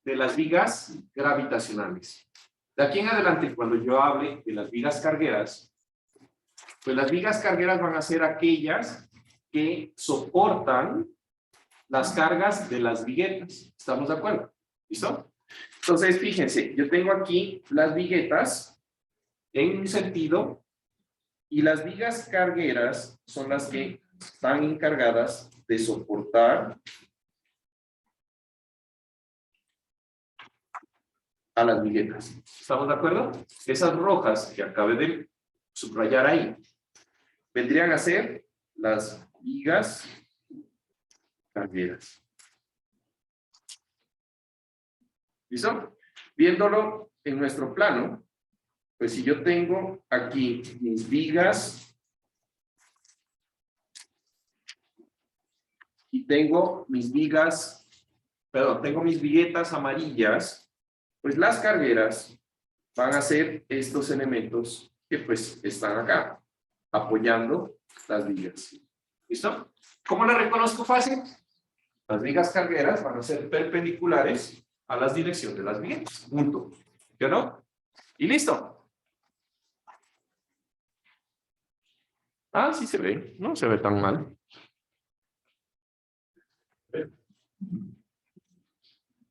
de las vigas gravitacionales? De aquí en adelante, cuando yo hable de las vigas cargueras, pues las vigas cargueras van a ser aquellas que soportan las cargas de las viguetas. ¿Estamos de acuerdo? ¿Listo? Entonces, fíjense, yo tengo aquí las viguetas en un sentido y las vigas cargueras son las que están encargadas de soportar a las viguetas. ¿Estamos de acuerdo? Esas rojas que acabé de subrayar ahí vendrían a ser las vigas cargueras. ¿Listo? Viéndolo en nuestro plano, pues si yo tengo aquí mis vigas y tengo mis vigas, perdón, tengo mis viguetas amarillas, pues las cargueras van a ser estos elementos que pues están acá, apoyando las vigas. ¿Listo? ¿Cómo la reconozco fácil? Las vigas cargueras van a ser perpendiculares a las direcciones de las viguetas. Punto. ¿Sí o no? Y listo. Ah, sí se ve. No se ve tan mal.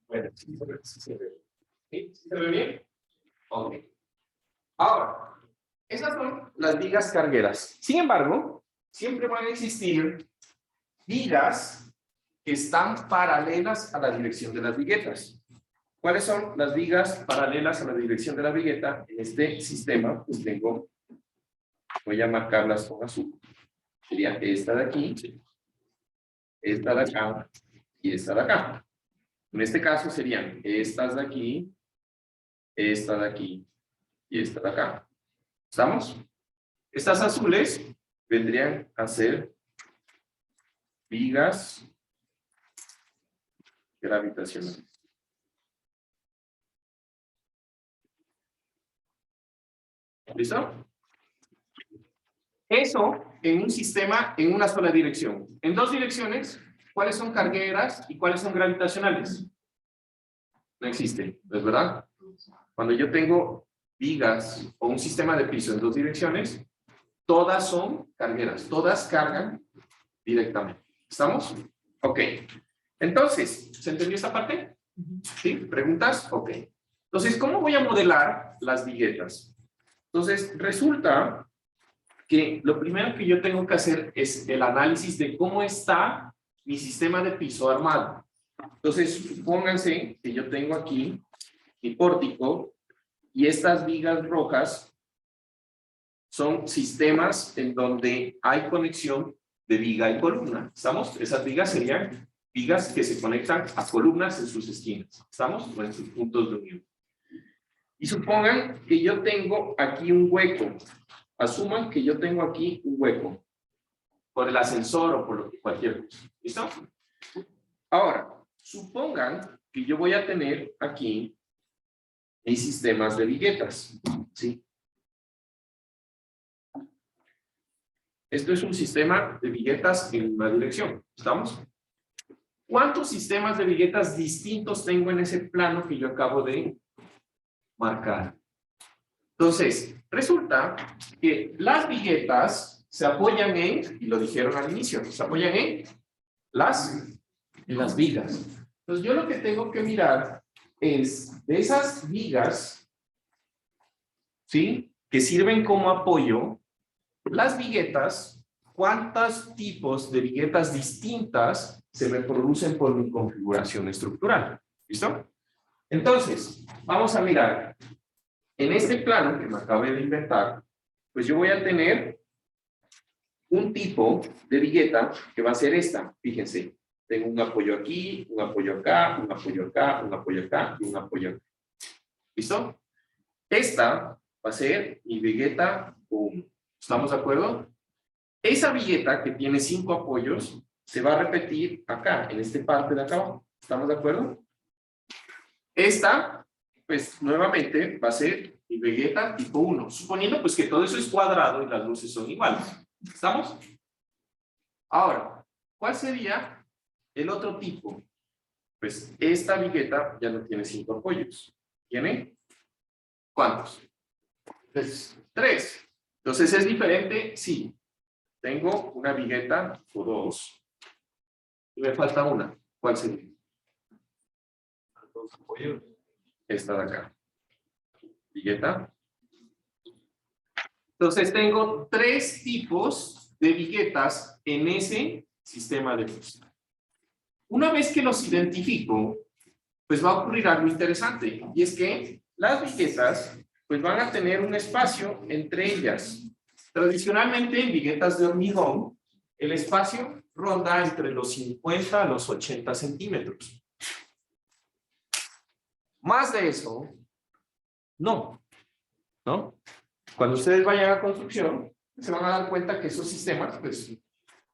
Bueno, sí se ve. Sí se ve. ¿Sí? ¿Sí se ve bien? Ok. Ahora, esas son las vigas cargueras. Sin embargo, siempre van a existir vigas que están paralelas a la dirección de las viguetas. ¿Cuáles son las vigas paralelas a la dirección de la vigueta? En este sistema, pues tengo, voy a marcarlas con azul. Sería esta de aquí, esta de acá y esta de acá. En este caso serían estas de aquí, esta de aquí y esta de acá. ¿Estamos? Estas azules vendrían a ser vigas gravitacionales. ¿Listo? Eso en un sistema en una sola dirección. En dos direcciones, ¿cuáles son cargueras y cuáles son gravitacionales? No existen, ¿no es verdad? Cuando yo tengo vigas o un sistema de piso en dos direcciones, todas son cargueras, todas cargan directamente. ¿Estamos? Ok. Entonces, ¿se entendió esta parte? ¿Sí? ¿Preguntas? Ok. Entonces, ¿cómo voy a modelar las viguetas? Entonces, resulta que lo primero que yo tengo que hacer es el análisis de cómo está mi sistema de piso armado. Entonces, supónganse que yo tengo aquí mi pórtico y estas vigas rojas son sistemas en donde hay conexión de viga y columna. ¿Estamos? Esas vigas serían vigas que se conectan a columnas en sus esquinas. ¿Estamos? O en sus puntos de unión. Y supongan que yo tengo aquí un hueco. Asuman que yo tengo aquí un hueco. Por el ascensor o por cualquier cosa. ¿Listo? Ahora, supongan que yo voy a tener aquí mis sistemas de viguetas. ¿Sí? Esto es un sistema de viguetas en una dirección. ¿Estamos? ¿Cuántos sistemas de viguetas distintos tengo en ese plano que yo acabo de marcar? Entonces, resulta que las viguetas se apoyan en, y lo dijeron al inicio, se apoyan en las vigas. Entonces, yo lo que tengo que mirar es de esas vigas, ¿sí? Que sirven como apoyo, las viguetas, ¿cuántos tipos de viguetas distintas se reproducen por mi configuración estructural? ¿Listo? Entonces, vamos a mirar. En este plano que me acabé de inventar, pues yo voy a tener un tipo de vigueta que va a ser esta. Fíjense, tengo un apoyo aquí, un apoyo acá, un apoyo acá, un apoyo acá y un apoyo acá. ¿Listo? Esta va a ser mi vigueta 1. ¿Estamos de acuerdo? Esa vigueta que tiene 5 apoyos se va a repetir acá, en esta parte de acá abajo. ¿Estamos de acuerdo? Esta, pues nuevamente va a ser mi vigueta tipo 1, suponiendo pues que todo eso es cuadrado y las luces son iguales. ¿Estamos? Ahora, ¿cuál sería el otro tipo? Pues esta vigueta ya no tiene 5 apoyos. ¿Tiene? ¿Cuántos? 3. Entonces, ¿es diferente? Sí. Tengo una vigueta o 2. Y me falta una. ¿Cuál sería? Esta de acá. Vigueta. Entonces, tengo 3 tipos de viguetas en ese sistema de luz. Una vez que los identifico, pues va a ocurrir algo interesante. Y es que las viguetas pues van a tener un espacio entre ellas. Tradicionalmente en viguetas de hormigón, el espacio ronda entre los 50 a los 80 centímetros. Más de eso, no. Cuando ustedes vayan a construcción, se van a dar cuenta que esos sistemas, pues,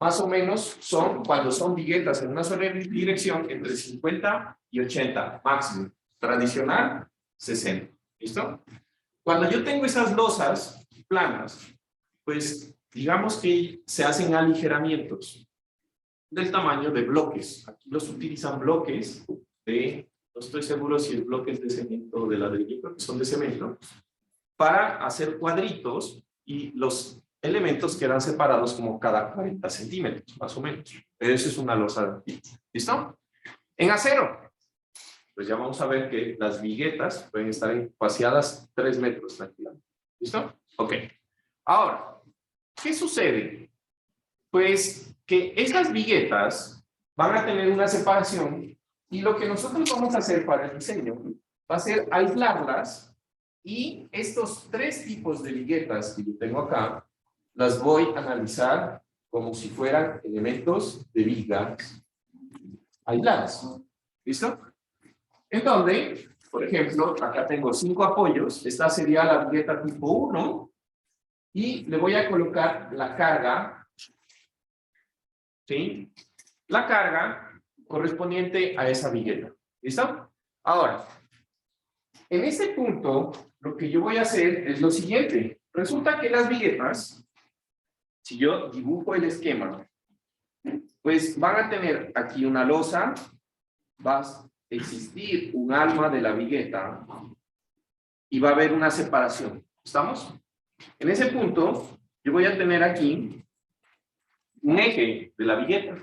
más o menos son, cuando son viguetas en una sola dirección, entre 50 y 80 máximo. Tradicional, 60. ¿Listo? Cuando yo tengo esas losas planas, pues digamos que se hacen aligeramientos del tamaño de bloques. Aquí los utilizan bloques de, no estoy seguro si es bloques de cemento o de ladrillo, pero son de cemento, para hacer cuadritos y los elementos quedan separados como cada 40 centímetros, más o menos. Eso es una losa. ¿Listo? En acero, pues ya vamos a ver que las viguetas pueden estar espaciadas 3 metros tranquilamente. ¿Listo? Ok. Ahora, ¿qué sucede? Pues que estas viguetas van a tener una separación y lo que nosotros vamos a hacer para el diseño va a ser aislarlas y estos 3 tipos de viguetas que yo tengo acá las voy a analizar como si fueran elementos de vigas aisladas. ¿Listo? En donde, por ejemplo, acá tengo 5 apoyos. Esta sería la vigueta tipo 1. Y le voy a colocar la carga. ¿Sí? La carga correspondiente a esa vigueta. ¿Listo? Ahora, en este punto, lo que yo voy a hacer es lo siguiente. Resulta que las viguetas, si yo dibujo el esquema, pues van a tener aquí una losa, va a existir un alma de la vigueta y va a haber una separación. ¿Estamos? En ese punto, yo voy a tener aquí un eje de la vigueta.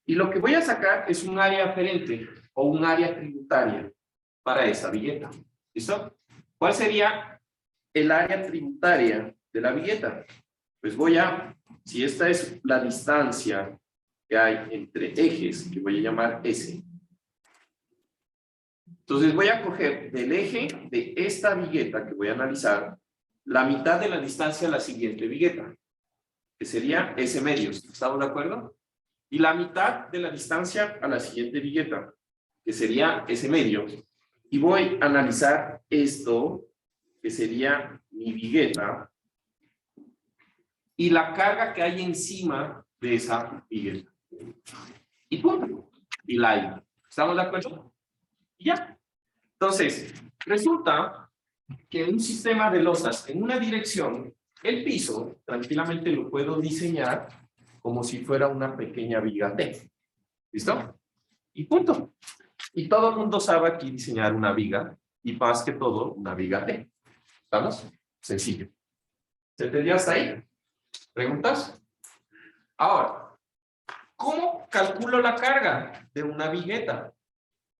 Y lo que voy a sacar es un área aferente o un área tributaria para esa vigueta. ¿Listo? ¿Cuál sería el área tributaria de la vigueta? Pues voy a, si esta es la distancia que hay entre ejes, que voy a llamar S. Entonces voy a coger del eje de esta vigueta que voy a analizar, la mitad de la distancia a la siguiente vigueta, que sería S medios. ¿Estamos de acuerdo? Y la mitad de la distancia a la siguiente vigueta, que sería S medios. Y voy a analizar esto, que sería mi vigueta, y la carga que hay encima de esa vigueta. Y punto. Y la hay. ¿Estamos de acuerdo? Y ya. Entonces, resulta que en un sistema de losas en una dirección, el piso, tranquilamente lo puedo diseñar como si fuera una pequeña viga T. ¿Listo? Y punto. Y todo el mundo sabe aquí diseñar una viga, y más que todo, una viga T. ¿Estamos? Sencillo. ¿Se entendió hasta ahí? ¿Preguntas? Ahora, ¿cómo calculo la carga de una vigueta?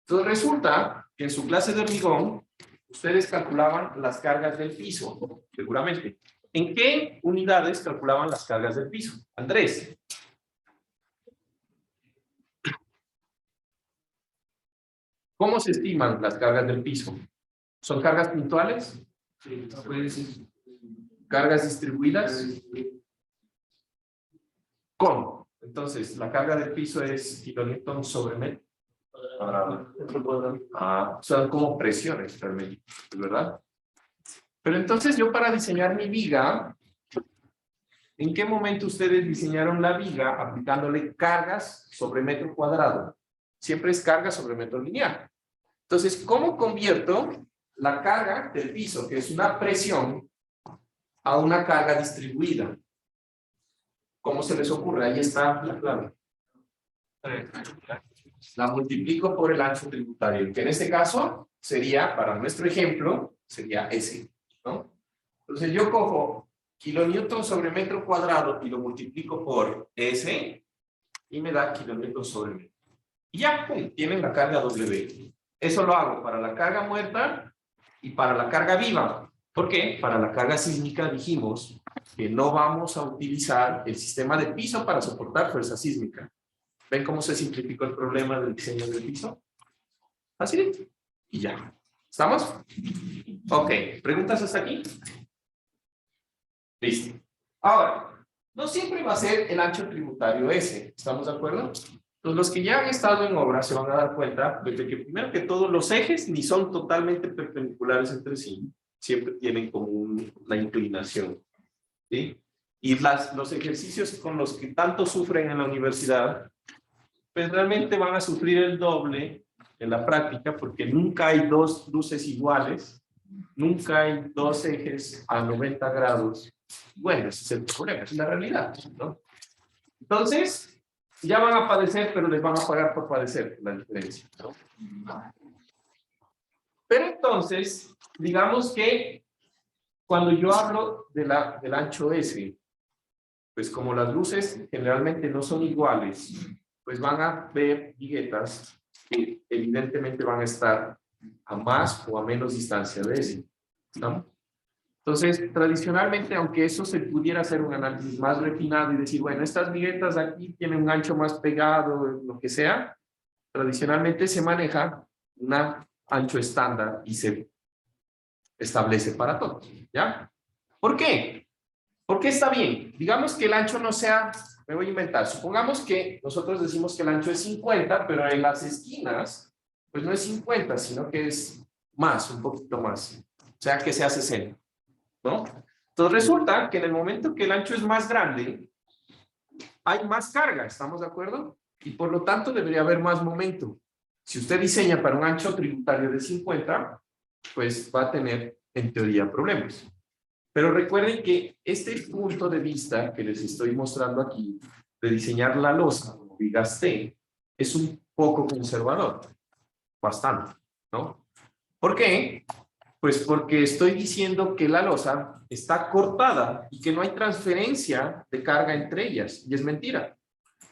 Entonces resulta que en su clase de hormigón, ustedes calculaban las cargas del piso, seguramente. ¿En qué unidades calculaban las cargas del piso? Andrés. ¿Cómo se estiman las cargas del piso? ¿Son cargas puntuales?
Sí, puede decir.
¿Cargas distribuidas? ¿Cómo? Entonces, la carga del piso es kilonewton sobre metro cuadrado. Son como presiones realmente, ¿verdad? Pero entonces yo para diseñar mi viga, ¿en qué momento ustedes diseñaron la viga aplicándole cargas sobre metro cuadrado? Siempre es carga sobre metro lineal. Entonces, ¿cómo convierto la carga del piso, que es una presión, a una carga distribuida? ¿Cómo se les ocurre? Ahí está la clave. La multiplico por el ancho tributario, que en este caso sería, para nuestro ejemplo, sería S, ¿no? Entonces yo cojo kilonewton sobre metro cuadrado y lo multiplico por S y me da kilonewton sobre metro. Y ya, ¡pum!, tienen la carga W. Eso lo hago para la carga muerta y para la carga viva. ¿Por qué? Para la carga sísmica dijimos que no vamos a utilizar el sistema de piso para soportar fuerza sísmica. ¿Ven cómo se simplificó el problema del diseño del piso? Así. Y ya. ¿Estamos? Ok. ¿Preguntas hasta aquí? Listo. Ahora, no siempre va a ser el ancho tributario S. ¿Estamos de acuerdo? Entonces, los que ya han estado en obra se van a dar cuenta de que primero que todo los ejes ni son totalmente perpendiculares entre sí. Siempre tienen como una inclinación. ¿Sí? Y los ejercicios con los que tanto sufren en la universidad, pues realmente van a sufrir el doble en la práctica, porque nunca hay dos luces iguales, nunca hay dos ejes a 90 grados. Bueno, ese es el problema, es la realidad, ¿no? Entonces, ya van a padecer, pero les van a pagar por padecer la diferencia, ¿no? Pero entonces, digamos que cuando yo hablo del ancho S, pues como las luces generalmente no son iguales, pues van a ver viguetas que evidentemente van a estar a más o a menos distancia de S, ¿no? Entonces, tradicionalmente, aunque eso se pudiera hacer un análisis más refinado y decir, bueno, estas viguetas aquí tienen un ancho más pegado, lo que sea, tradicionalmente se maneja un ancho estándar y se establece para todos, ¿ya? ¿Por qué? Porque está bien. Digamos que el ancho no sea, me voy a inventar, supongamos que nosotros decimos que el ancho es 50, pero en las esquinas, pues no es 50, sino que es más, un poquito más. O sea, que sea 60, ¿no? Entonces resulta que en el momento que el ancho es más grande, hay más carga, ¿estamos de acuerdo? Y por lo tanto debería haber más momento. Si usted diseña para un ancho tributario de 50, pues va a tener, en teoría, problemas. Pero recuerden que este punto de vista que les estoy mostrando aquí, de diseñar la losa como vigas T, es un poco conservador. Bastante, ¿no? ¿Por qué? Pues porque estoy diciendo que la losa está cortada y que no hay transferencia de carga entre ellas. Y es mentira.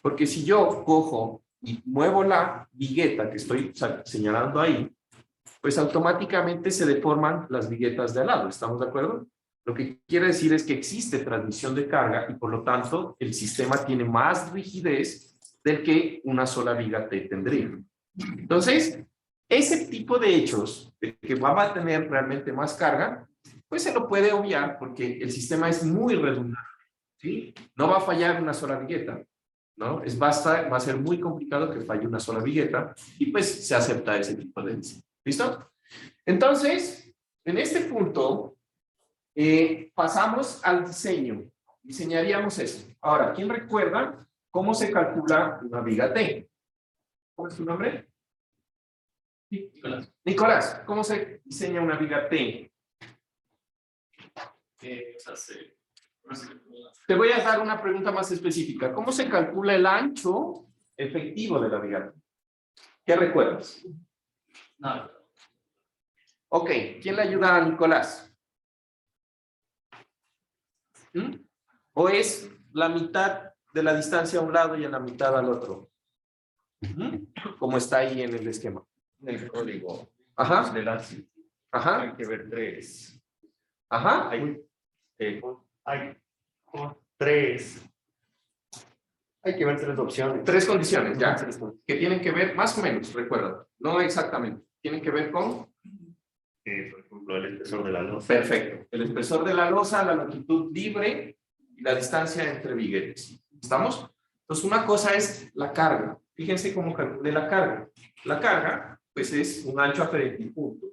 Porque si yo cojo y muevo la vigueta que estoy señalando ahí, pues automáticamente se deforman las viguetas de al lado. ¿Estamos de acuerdo? Lo que quiere decir es que existe transmisión de carga y por lo tanto el sistema tiene más rigidez del que una sola viga T tendría. Entonces, ese tipo de hechos, de que va a tener realmente más carga, pues se lo puede obviar porque el sistema es muy redundante, ¿sí? No va a fallar una sola vigueta, ¿no? Va a ser muy complicado que falle una sola vigueta y pues se acepta ese tipo de diseño. ¿Listo? Entonces, en este punto, pasamos al diseño. Diseñaríamos esto. Ahora, ¿quién recuerda cómo se calcula una viga T? ¿Cómo es tu nombre?
Nicolás.
Nicolás, ¿cómo se diseña una viga T?
O sea,
Te voy a dar una pregunta más específica. ¿Cómo se calcula el ancho efectivo de la viga? ¿Qué recuerdas?
No.
Ok, ¿quién le ayuda a Nicolás? ¿Mm? ¿O es la mitad de la distancia a un lado y a la mitad al otro? ¿Mm? Como está ahí en el esquema.
En el código.
Ajá,
De la hay
ajá,
que ver 3.
ajá.
Hay
Tres. Hay que ver tres opciones.
Tres condiciones, ya. Que tienen que ver, más o menos, recuerda. No exactamente. Tienen que ver con...
Por ejemplo, el espesor de la losa.
Perfecto. El espesor de la losa, la longitud libre y la distancia entre viguetes. ¿Estamos? Entonces, una cosa es la carga. Fíjense cómo calculé la carga. La carga, pues, es un ancho aferente y punto.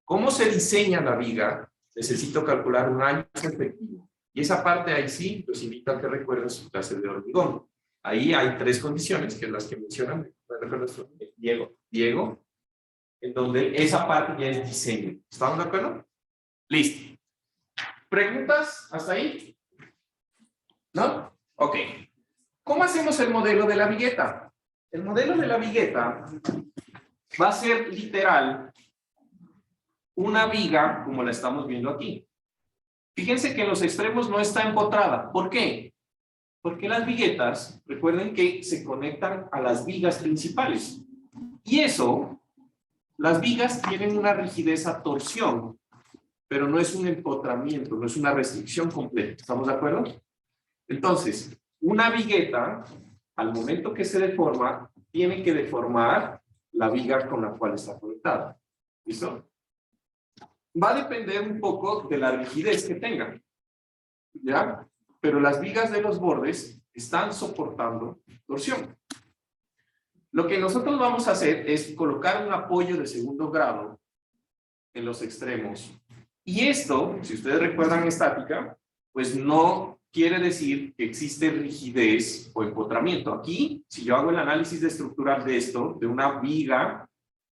¿Cómo se diseña la viga? Necesito calcular un ancho efectivo. Y esa parte ahí sí, los invito a que recuerden su clase de hormigón. Ahí hay tres condiciones, que es las que mencionan Diego, en donde esa parte ya es diseño. ¿Estamos de acuerdo? Listo. ¿Preguntas hasta ahí? ¿No? Ok. ¿Cómo hacemos el modelo de la vigueta? El modelo de la vigueta va a ser literal una viga como la estamos viendo aquí. Fíjense que en los extremos no está empotrada. ¿Por qué? Porque las viguetas, recuerden que se conectan a las vigas principales. Y eso, las vigas tienen una rigidez a torsión, pero no es un empotramiento, no es una restricción completa. ¿Estamos de acuerdo? Entonces, una vigueta, al momento que se deforma, tiene que deformar la viga con la cual está conectada. ¿Listo? Va a depender un poco de la rigidez que tengan. ¿Ya? Pero las vigas de los bordes están soportando torsión. Lo que nosotros vamos a hacer es colocar un apoyo de segundo grado en los extremos. Y esto, si ustedes recuerdan estática, pues no quiere decir que existe rigidez o empotramiento. Aquí, si yo hago el análisis estructural de esto, de una viga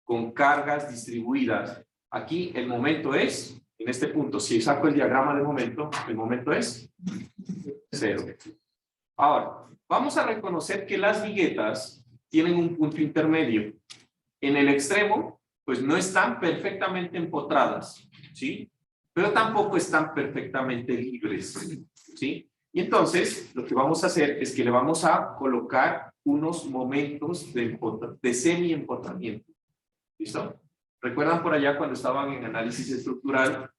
con cargas distribuidas, aquí el momento es, en este punto, si saco el diagrama de momento, el momento es 0. Ahora, vamos a reconocer que las viguetas tienen un punto intermedio. En el extremo, pues no están perfectamente empotradas, ¿sí? Pero tampoco están perfectamente libres, ¿sí? Y entonces, lo que vamos a hacer es que le vamos a colocar unos momentos de semi-empotramiento. ¿Listo? ¿Recuerdan por allá cuando estaban en análisis estructural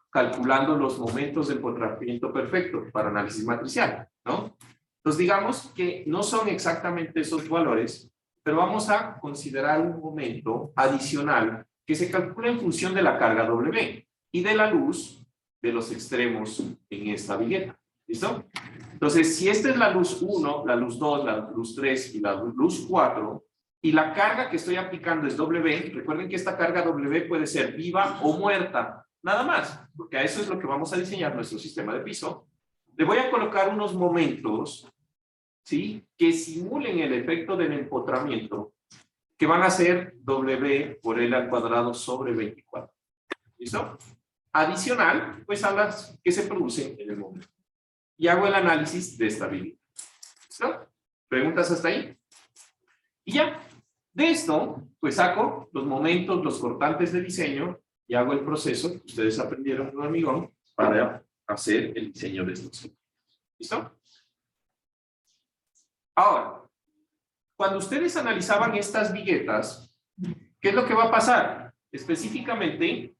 calculando los momentos de empotramiento perfecto para análisis matricial, ¿no? Entonces digamos que no son exactamente esos valores, pero vamos a considerar un momento adicional que se calcula en función de la carga W y de la luz de los extremos en esta vigueta. ¿Listo? Entonces, si esta es la luz 1, la luz 2, la luz 3 y la luz 4, y la carga que estoy aplicando es W, recuerden que esta carga W puede ser viva o muerta, nada más, porque a eso es lo que vamos a diseñar nuestro sistema de piso. Le voy a colocar unos momentos, ¿sí?, que simulen el efecto del empotramiento, que van a ser W por L al cuadrado sobre 24. ¿Listo? Adicional, pues a las que se producen en el momento. Y hago el análisis de estabilidad. ¿Listo? ¿Preguntas hasta ahí? Y ya. De esto, pues saco los momentos, los cortantes de diseño y hago el proceso que ustedes aprendieron en hormigón para hacer el diseño de estos. ¿Listo? Ahora, cuando ustedes analizaban estas viguetas, ¿qué es lo que va a pasar? Específicamente,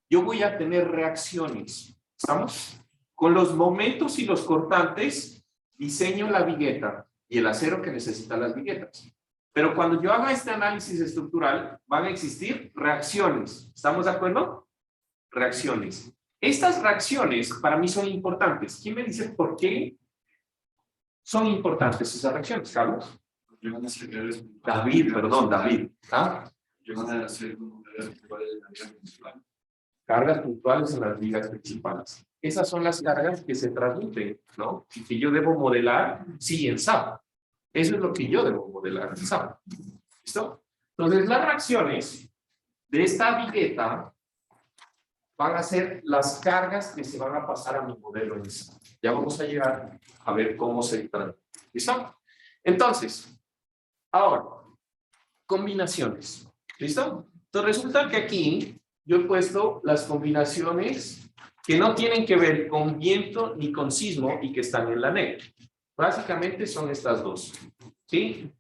yo voy a tener reacciones. ¿Estamos? Con los momentos y los cortantes, diseño la vigueta y el acero que necesitan las viguetas. Pero cuando yo haga este análisis estructural, van a existir reacciones. ¿Estamos de acuerdo? Reacciones. Estas reacciones para mí son importantes. ¿Quién me dice por qué son importantes esas reacciones, Carlos? David, perdón, David. ¿Ah? Cargas puntuales en las vigas principales. Esas son las cargas que se transmiten, ¿no? Y que yo debo modelar, sí, en SAP. Eso es lo que yo debo modelar en SAP. ¿Listo? Entonces, las reacciones de esta vigueta van a ser las cargas que se van a pasar a mi modelo en SAT. Ya vamos a llegar a ver cómo se trata. ¿Listo? Entonces, ahora, combinaciones. ¿Listo? Entonces resulta que aquí yo he puesto las combinaciones que no tienen que ver con viento ni con sismo y que están en la NEC. Básicamente son estas dos. ¿Sí?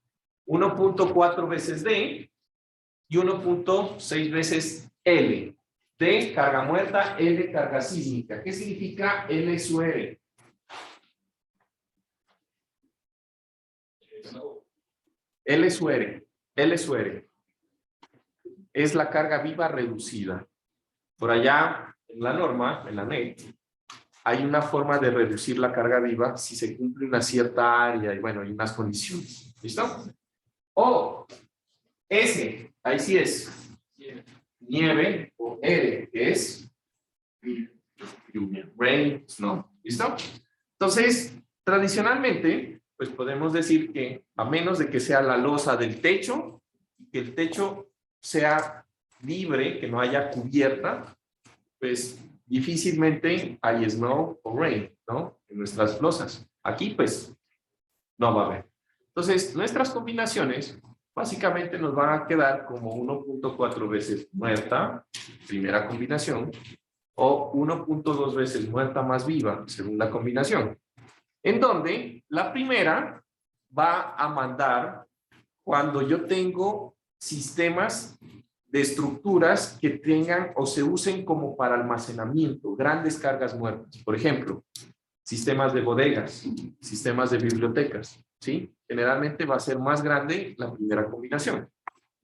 1.4 veces D y 1.6 veces L. D, carga muerta, L, carga sísmica. ¿Qué significa L sub R? L sub R. L sub R. Es la carga viva reducida. Por allá, en la norma, en la NEC, hay una forma de reducir la carga viva si se cumple una cierta área y bueno, hay unas condiciones. ¿Listo? O S, ahí sí es nieve, o R, que es rain, snow. ¿Listo? Entonces, tradicionalmente, pues podemos decir que a menos de que sea la losa del techo, que el techo sea libre, que no haya cubierta, pues difícilmente hay snow o rain, ¿no? En nuestras losas. Aquí, pues, no va a haber. Entonces, nuestras combinaciones básicamente nos van a quedar como 1.4 veces muerta, primera combinación, o 1.2 veces muerta más viva, segunda combinación. En donde la primera va a mandar cuando yo tengo sistemas de estructuras que tengan o se usen como para almacenamiento, grandes cargas muertas. Por ejemplo, sistemas de bodegas, sistemas de bibliotecas, ¿sí? Generalmente va a ser más grande la primera combinación.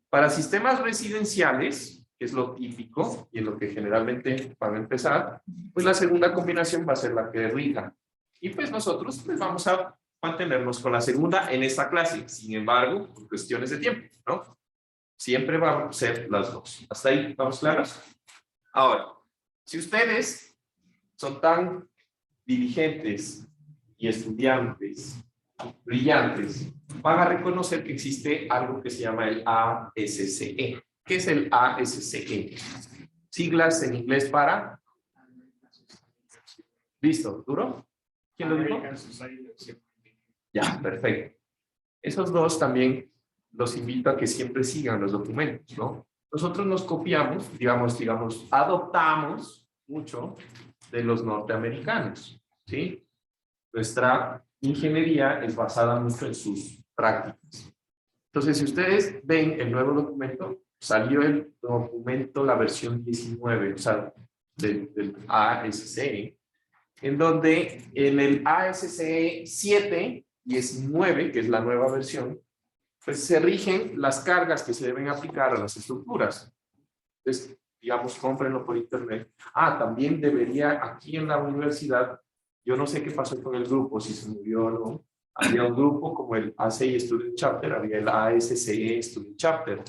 Para sistemas residenciales, que es lo típico y en lo que generalmente van a empezar, pues la segunda combinación va a ser la que rija. Y pues nosotros pues vamos a mantenernos con la segunda en esta clase. Sin embargo, por cuestiones de tiempo, ¿no? Siempre van a ser las dos. ¿Hasta ahí vamos claros? Ahora, si ustedes son tan diligentes y estudiantes brillantes, van a reconocer que existe algo que se llama el ASCE. ¿Qué es el ASCE? Siglas en inglés para... ¿Listo? ¿Duro? ¿Quién lo dijo? Ya, perfecto. Esos dos también los invito a que siempre sigan los documentos, ¿no? Nosotros nos copiamos, digamos, adoptamos mucho de los norteamericanos, ¿sí? Nuestra ingeniería es basada mucho en sus prácticas. Entonces, si ustedes ven el nuevo documento, salió el documento, la versión 19, o sea, del ASCE, en donde en el ASCE 7 y 19, que es la nueva versión, pues se rigen las cargas que se deben aplicar a las estructuras. Entonces, digamos, cómprenlo por internet. Ah, también debería, aquí en la universidad, yo no sé qué pasó con el grupo, si se murió o no. Había un grupo como el ACI Student Chapter, había el ASCE Student Chapter,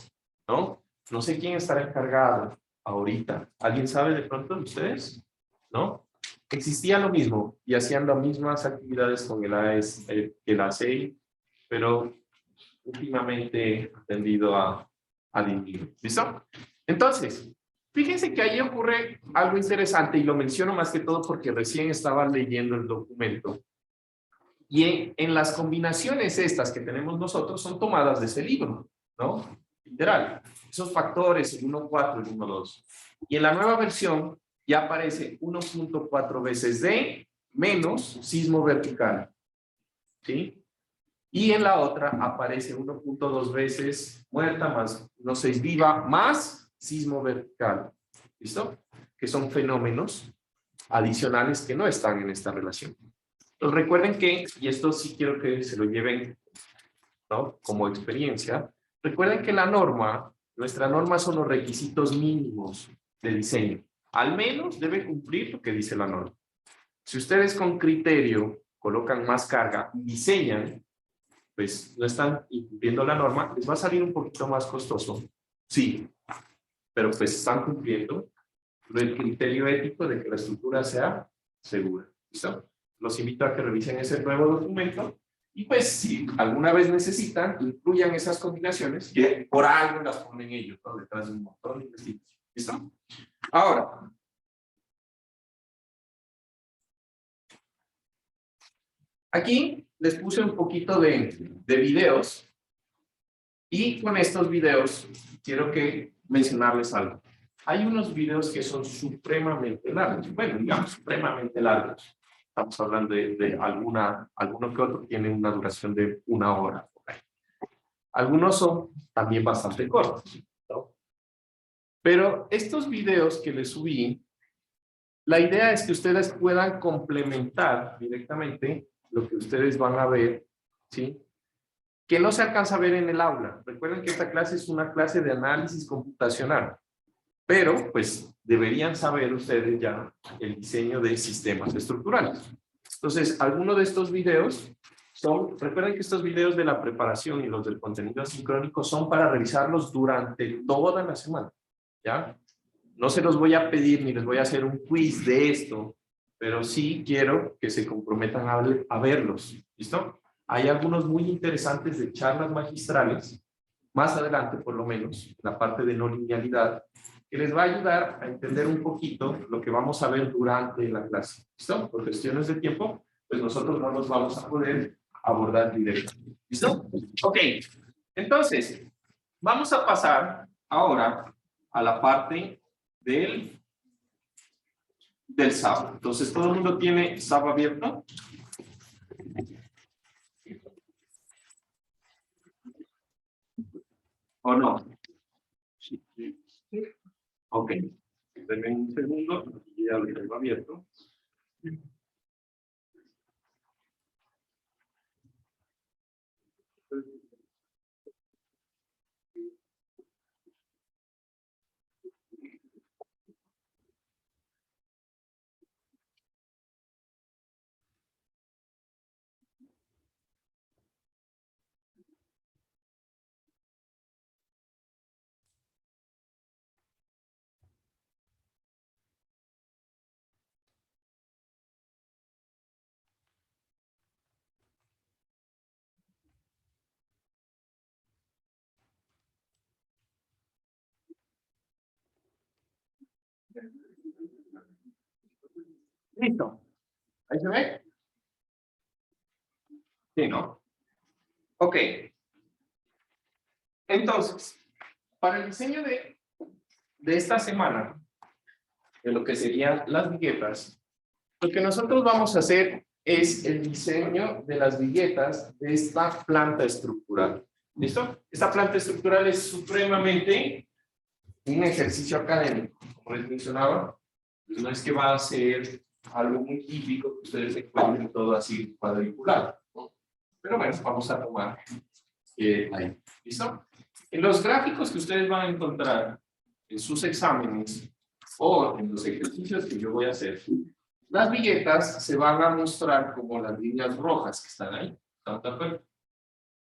¿no? No sé quién estará encargado ahorita. ¿Alguien sabe de pronto de ustedes? ¿No? Existía lo mismo y hacían las mismas actividades con el ACI, pero últimamente ha tendido a disminuir. ¿Listo? Entonces, fíjense que ahí ocurre algo interesante y lo menciono más que todo porque recién estaba leyendo el documento. Y en las combinaciones estas que tenemos nosotros son tomadas de ese libro, ¿no? Literal. Esos factores, el 1.4, el 1.2. Y en la nueva versión ya aparece 1.4 veces D menos sismo vertical. ¿Sí? Y en la otra aparece 1.2 veces muerta más 1.6 viva más sismo vertical. ¿Listo? Que son fenómenos adicionales que no están en esta relación. Entonces recuerden que, y esto sí quiero que se lo lleven, ¿no? Como experiencia, recuerden que la norma, nuestra norma son los requisitos mínimos de diseño. Al menos debe cumplir lo que dice la norma. Si ustedes con criterio colocan más carga y diseñan, pues no están incumpliendo la norma, les va a salir un poquito más costoso. Sí, pero pues están cumpliendo el criterio ético de que la estructura sea segura. ¿Listo? Los invito a que revisen ese nuevo documento y pues si alguna vez necesitan, incluyan esas combinaciones que por algo las ponen ellos, ¿no? Detrás de un montón de investigación. ¿Listo? Ahora, Aquí les puse un poquito de videos y con estos videos quiero mencionarles algo. Hay unos videos que son supremamente largos, bueno, digamos, supremamente largos. Estamos hablando de alguno que otro tiene una duración de 1 hora. Algunos son también bastante cortos, ¿no? Pero estos videos que les subí, la idea es que ustedes puedan complementar directamente lo que ustedes van a ver, ¿sí? Que no se alcanza a ver en el aula. Recuerden que esta clase es una clase de análisis computacional, pero pues deberían saber ustedes ya el diseño de sistemas estructurales. Entonces, algunos de estos videos recuerden que estos videos de la preparación y los del contenido asincrónico son para revisarlos durante toda la semana, ¿ya? No se los voy a pedir ni les voy a hacer un quiz de esto, pero sí quiero que se comprometan a verlos, ¿listo? Hay algunos muy interesantes de charlas magistrales, más adelante por lo menos, la parte de no linealidad, que les va a ayudar a entender un poquito lo que vamos a ver durante la clase, ¿listo? Por cuestiones de tiempo, pues nosotros no los vamos a poder abordar directamente, ¿listo? Ok, entonces, vamos a pasar ahora a la parte del SAP. Entonces, ¿todo el mundo tiene SAP abierto? ¿O no? Sí. Ok. Denme un segundo y ya lo tengo abierto. Listo. ¿Ahí se ve? Sí, ¿no? Ok. Entonces, para el diseño de esta semana, de lo que serían las viguetas, lo que nosotros vamos a hacer es el diseño de las viguetas de esta planta estructural. ¿Listo? Esta planta estructural es supremamente un ejercicio académico. Como les mencionaba, pues no es que va a ser algo muy típico que ustedes encuentren todo así cuadriculado, ¿no? Pero bueno, vamos a tomar ahí. ¿Listo? En los gráficos que ustedes van a encontrar en sus exámenes o en los ejercicios que yo voy a hacer, las viguetas se van a mostrar como las líneas rojas que están ahí. ¿Están de acuerdo?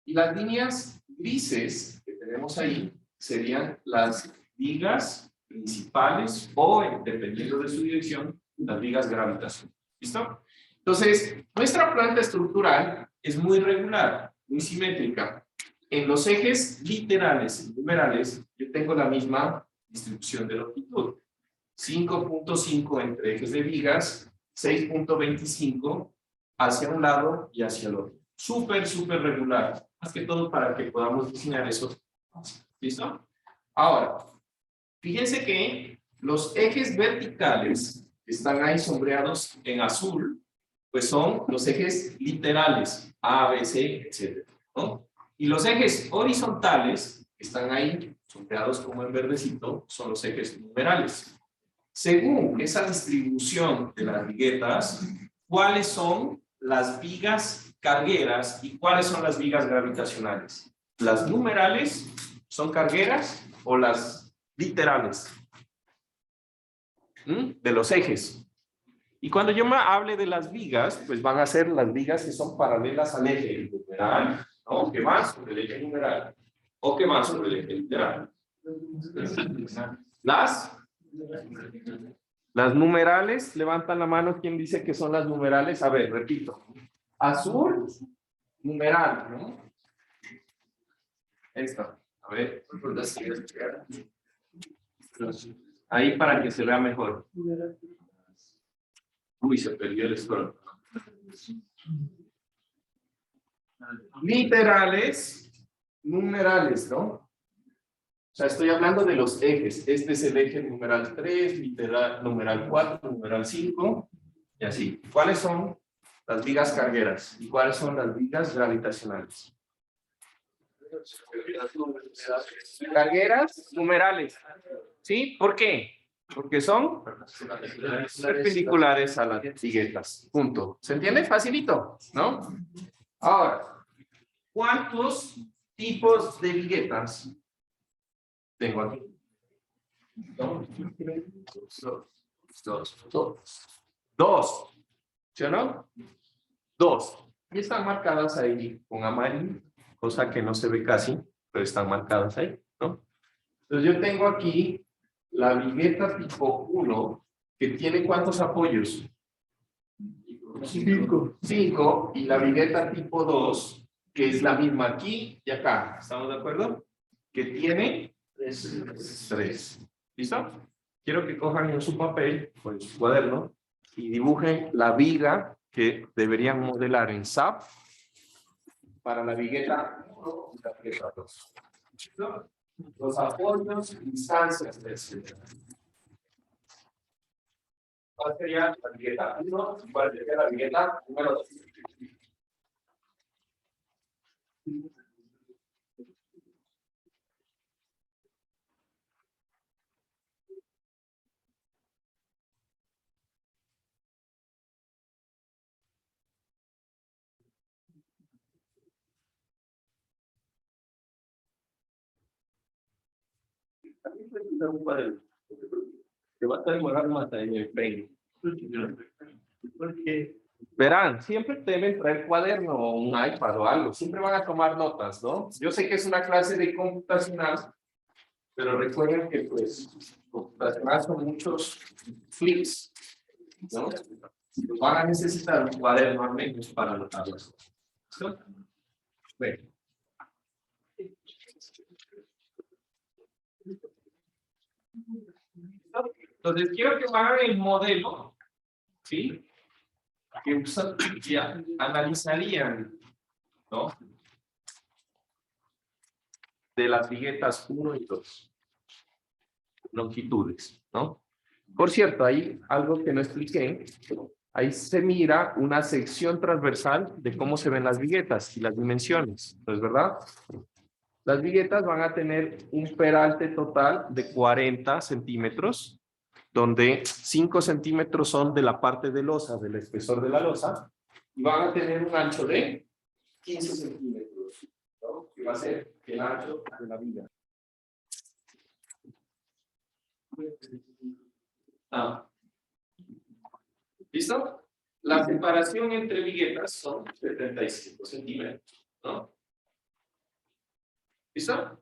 Y las líneas grises que tenemos ahí serían las vigas principales o, dependiendo de su dirección, las vigas gravitacionales. ¿Listo? Entonces, nuestra planta estructural es muy regular, muy simétrica. En los ejes literales y numerales, yo tengo la misma distribución de longitud. 5.5 entre ejes de vigas, 6.25 hacia un lado y hacia el otro. Súper, súper regular. Más que todo para que podamos diseñar eso. ¿Listo? Ahora, fíjense que los ejes verticales que están ahí sombreados en azul, pues son los ejes literales, A, B, C, etc., ¿no? Y los ejes horizontales que están ahí sombreados como en verdecito son los ejes numerales. Según esa distribución de las viguetas, ¿cuáles son las vigas cargueras y cuáles son las vigas gravitacionales? ¿Las numerales son cargueras o las literales? De los ejes. Y cuando yo me hable de las vigas, pues van a ser las vigas que son paralelas al eje numeral, ¿no? Que van sobre el eje numeral o que van sobre el eje literal. Las numerales, levantan la mano, ¿quién dice que son las numerales? A ver, repito. Azul, numeral, ¿no? Esta, a ver. Ahí para que se vea mejor. Uy, se perdió el scroll. literales, numerales, ¿no? O sea, estoy hablando de los ejes. Este es el eje numeral 3, literal, numeral 4, numeral 5, y así. ¿Cuáles son las vigas cargueras? ¿Y cuáles son las vigas gravitacionales? Cargueras numerales. ¿Sí? ¿Por qué? Porque son perpendiculares a las viguetas. Punto. ¿Se entiende? Facilito, ¿no? Ahora, ¿cuántos tipos de viguetas tengo aquí? Dos. ¿Sí o no? Dos. Y están marcadas ahí con amarillo, cosa que no se ve casi, pero están marcadas ahí, ¿no? Entonces yo tengo aquí la vigueta tipo 1, que tiene ¿cuántos apoyos? 5. Y la vigueta tipo 2, que es la misma aquí y acá. ¿Estamos de acuerdo? Que tiene 3. ¿Listo? Quiero que cojan en su papel o en su cuaderno y dibujen la viga que deberían modelar en SAP para la vigueta 1 y la vigueta 2. ¿Listo? Los apoyos, instancias, etc. ¿Cuál sería la vigueta 1 y cuál sería la vigueta número 2? Te va a demorar más en el peine. Porque verán, siempre deben traer cuaderno o un iPad o algo. Siempre van a tomar notas, ¿no? Yo sé que es una clase de computacional, pero recuerden que, pues, computacional son muchos flips, ¿no? Van a necesitar un cuaderno al menos para anotar las cosas. ¿Listo? Bueno. Entonces, quiero que hagan el modelo, ¿sí? Que ya analizarían, ¿no? De las viguetas 1 y 2. Longitudes, ¿no? Por cierto, hay algo que no expliqué. Ahí se mira una sección transversal de cómo se ven las viguetas y las dimensiones, ¿no es verdad? Las viguetas van a tener un peralte total de 40 centímetros, donde 5 centímetros son de la parte de losa, del espesor de la losa, y van a tener un ancho de 15 centímetros, ¿no? Que va a ser el ancho de la viga. ¿Listo? La separación entre viguetas son 75 centímetros, ¿no? ¿Listo?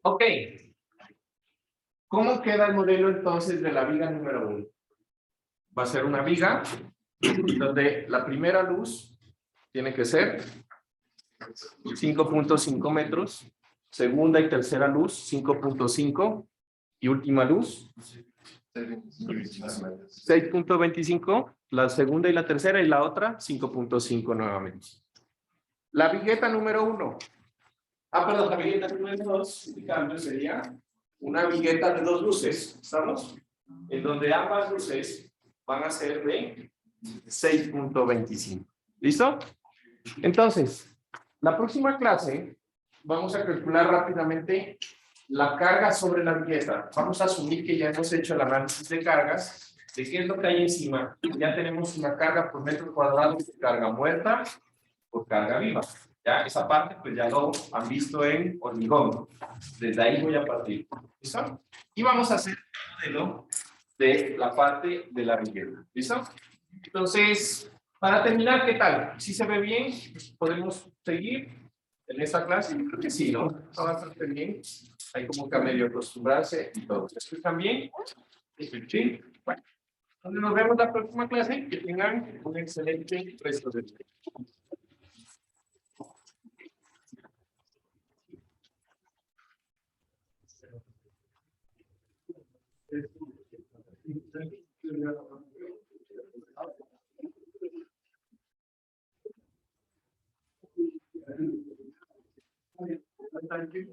Ok. ¿Cómo queda el modelo entonces de la viga número 1? Va a ser una viga donde la primera luz tiene que ser 5.5 metros, segunda y tercera luz 5.5 y última luz 6.25, la segunda y la tercera y la otra 5.5 nuevamente. La vigueta número 1. Perdón, la vigueta número 2, en cambio sería una vigueta de 2 luces, ¿estamos? En donde ambas luces van a ser de 6.25. ¿Listo? Entonces, la próxima clase vamos a calcular rápidamente la carga sobre la viñeta. Vamos a asumir que ya hemos hecho el análisis de cargas, de qué es lo que hay encima. Ya tenemos una carga por metro cuadrado de carga muerta por carga viva. Ya esa parte pues ya lo han visto en hormigón. Desde ahí voy a partir. ¿Listo? Y vamos a hacer el modelo de la parte de la viñeta. ¿Listo? Entonces, para terminar, ¿qué tal? ¿Sí se ve bien? ¿Podemos seguir en esta clase? Yo creo que sí, ¿no? Está bastante bien. Hay como que a medio acostumbrarse y todo. ¿Se escuchan bien? Sí. Bueno, entonces nos vemos la próxima clase. Que tengan un excelente resto de día.
Thank you.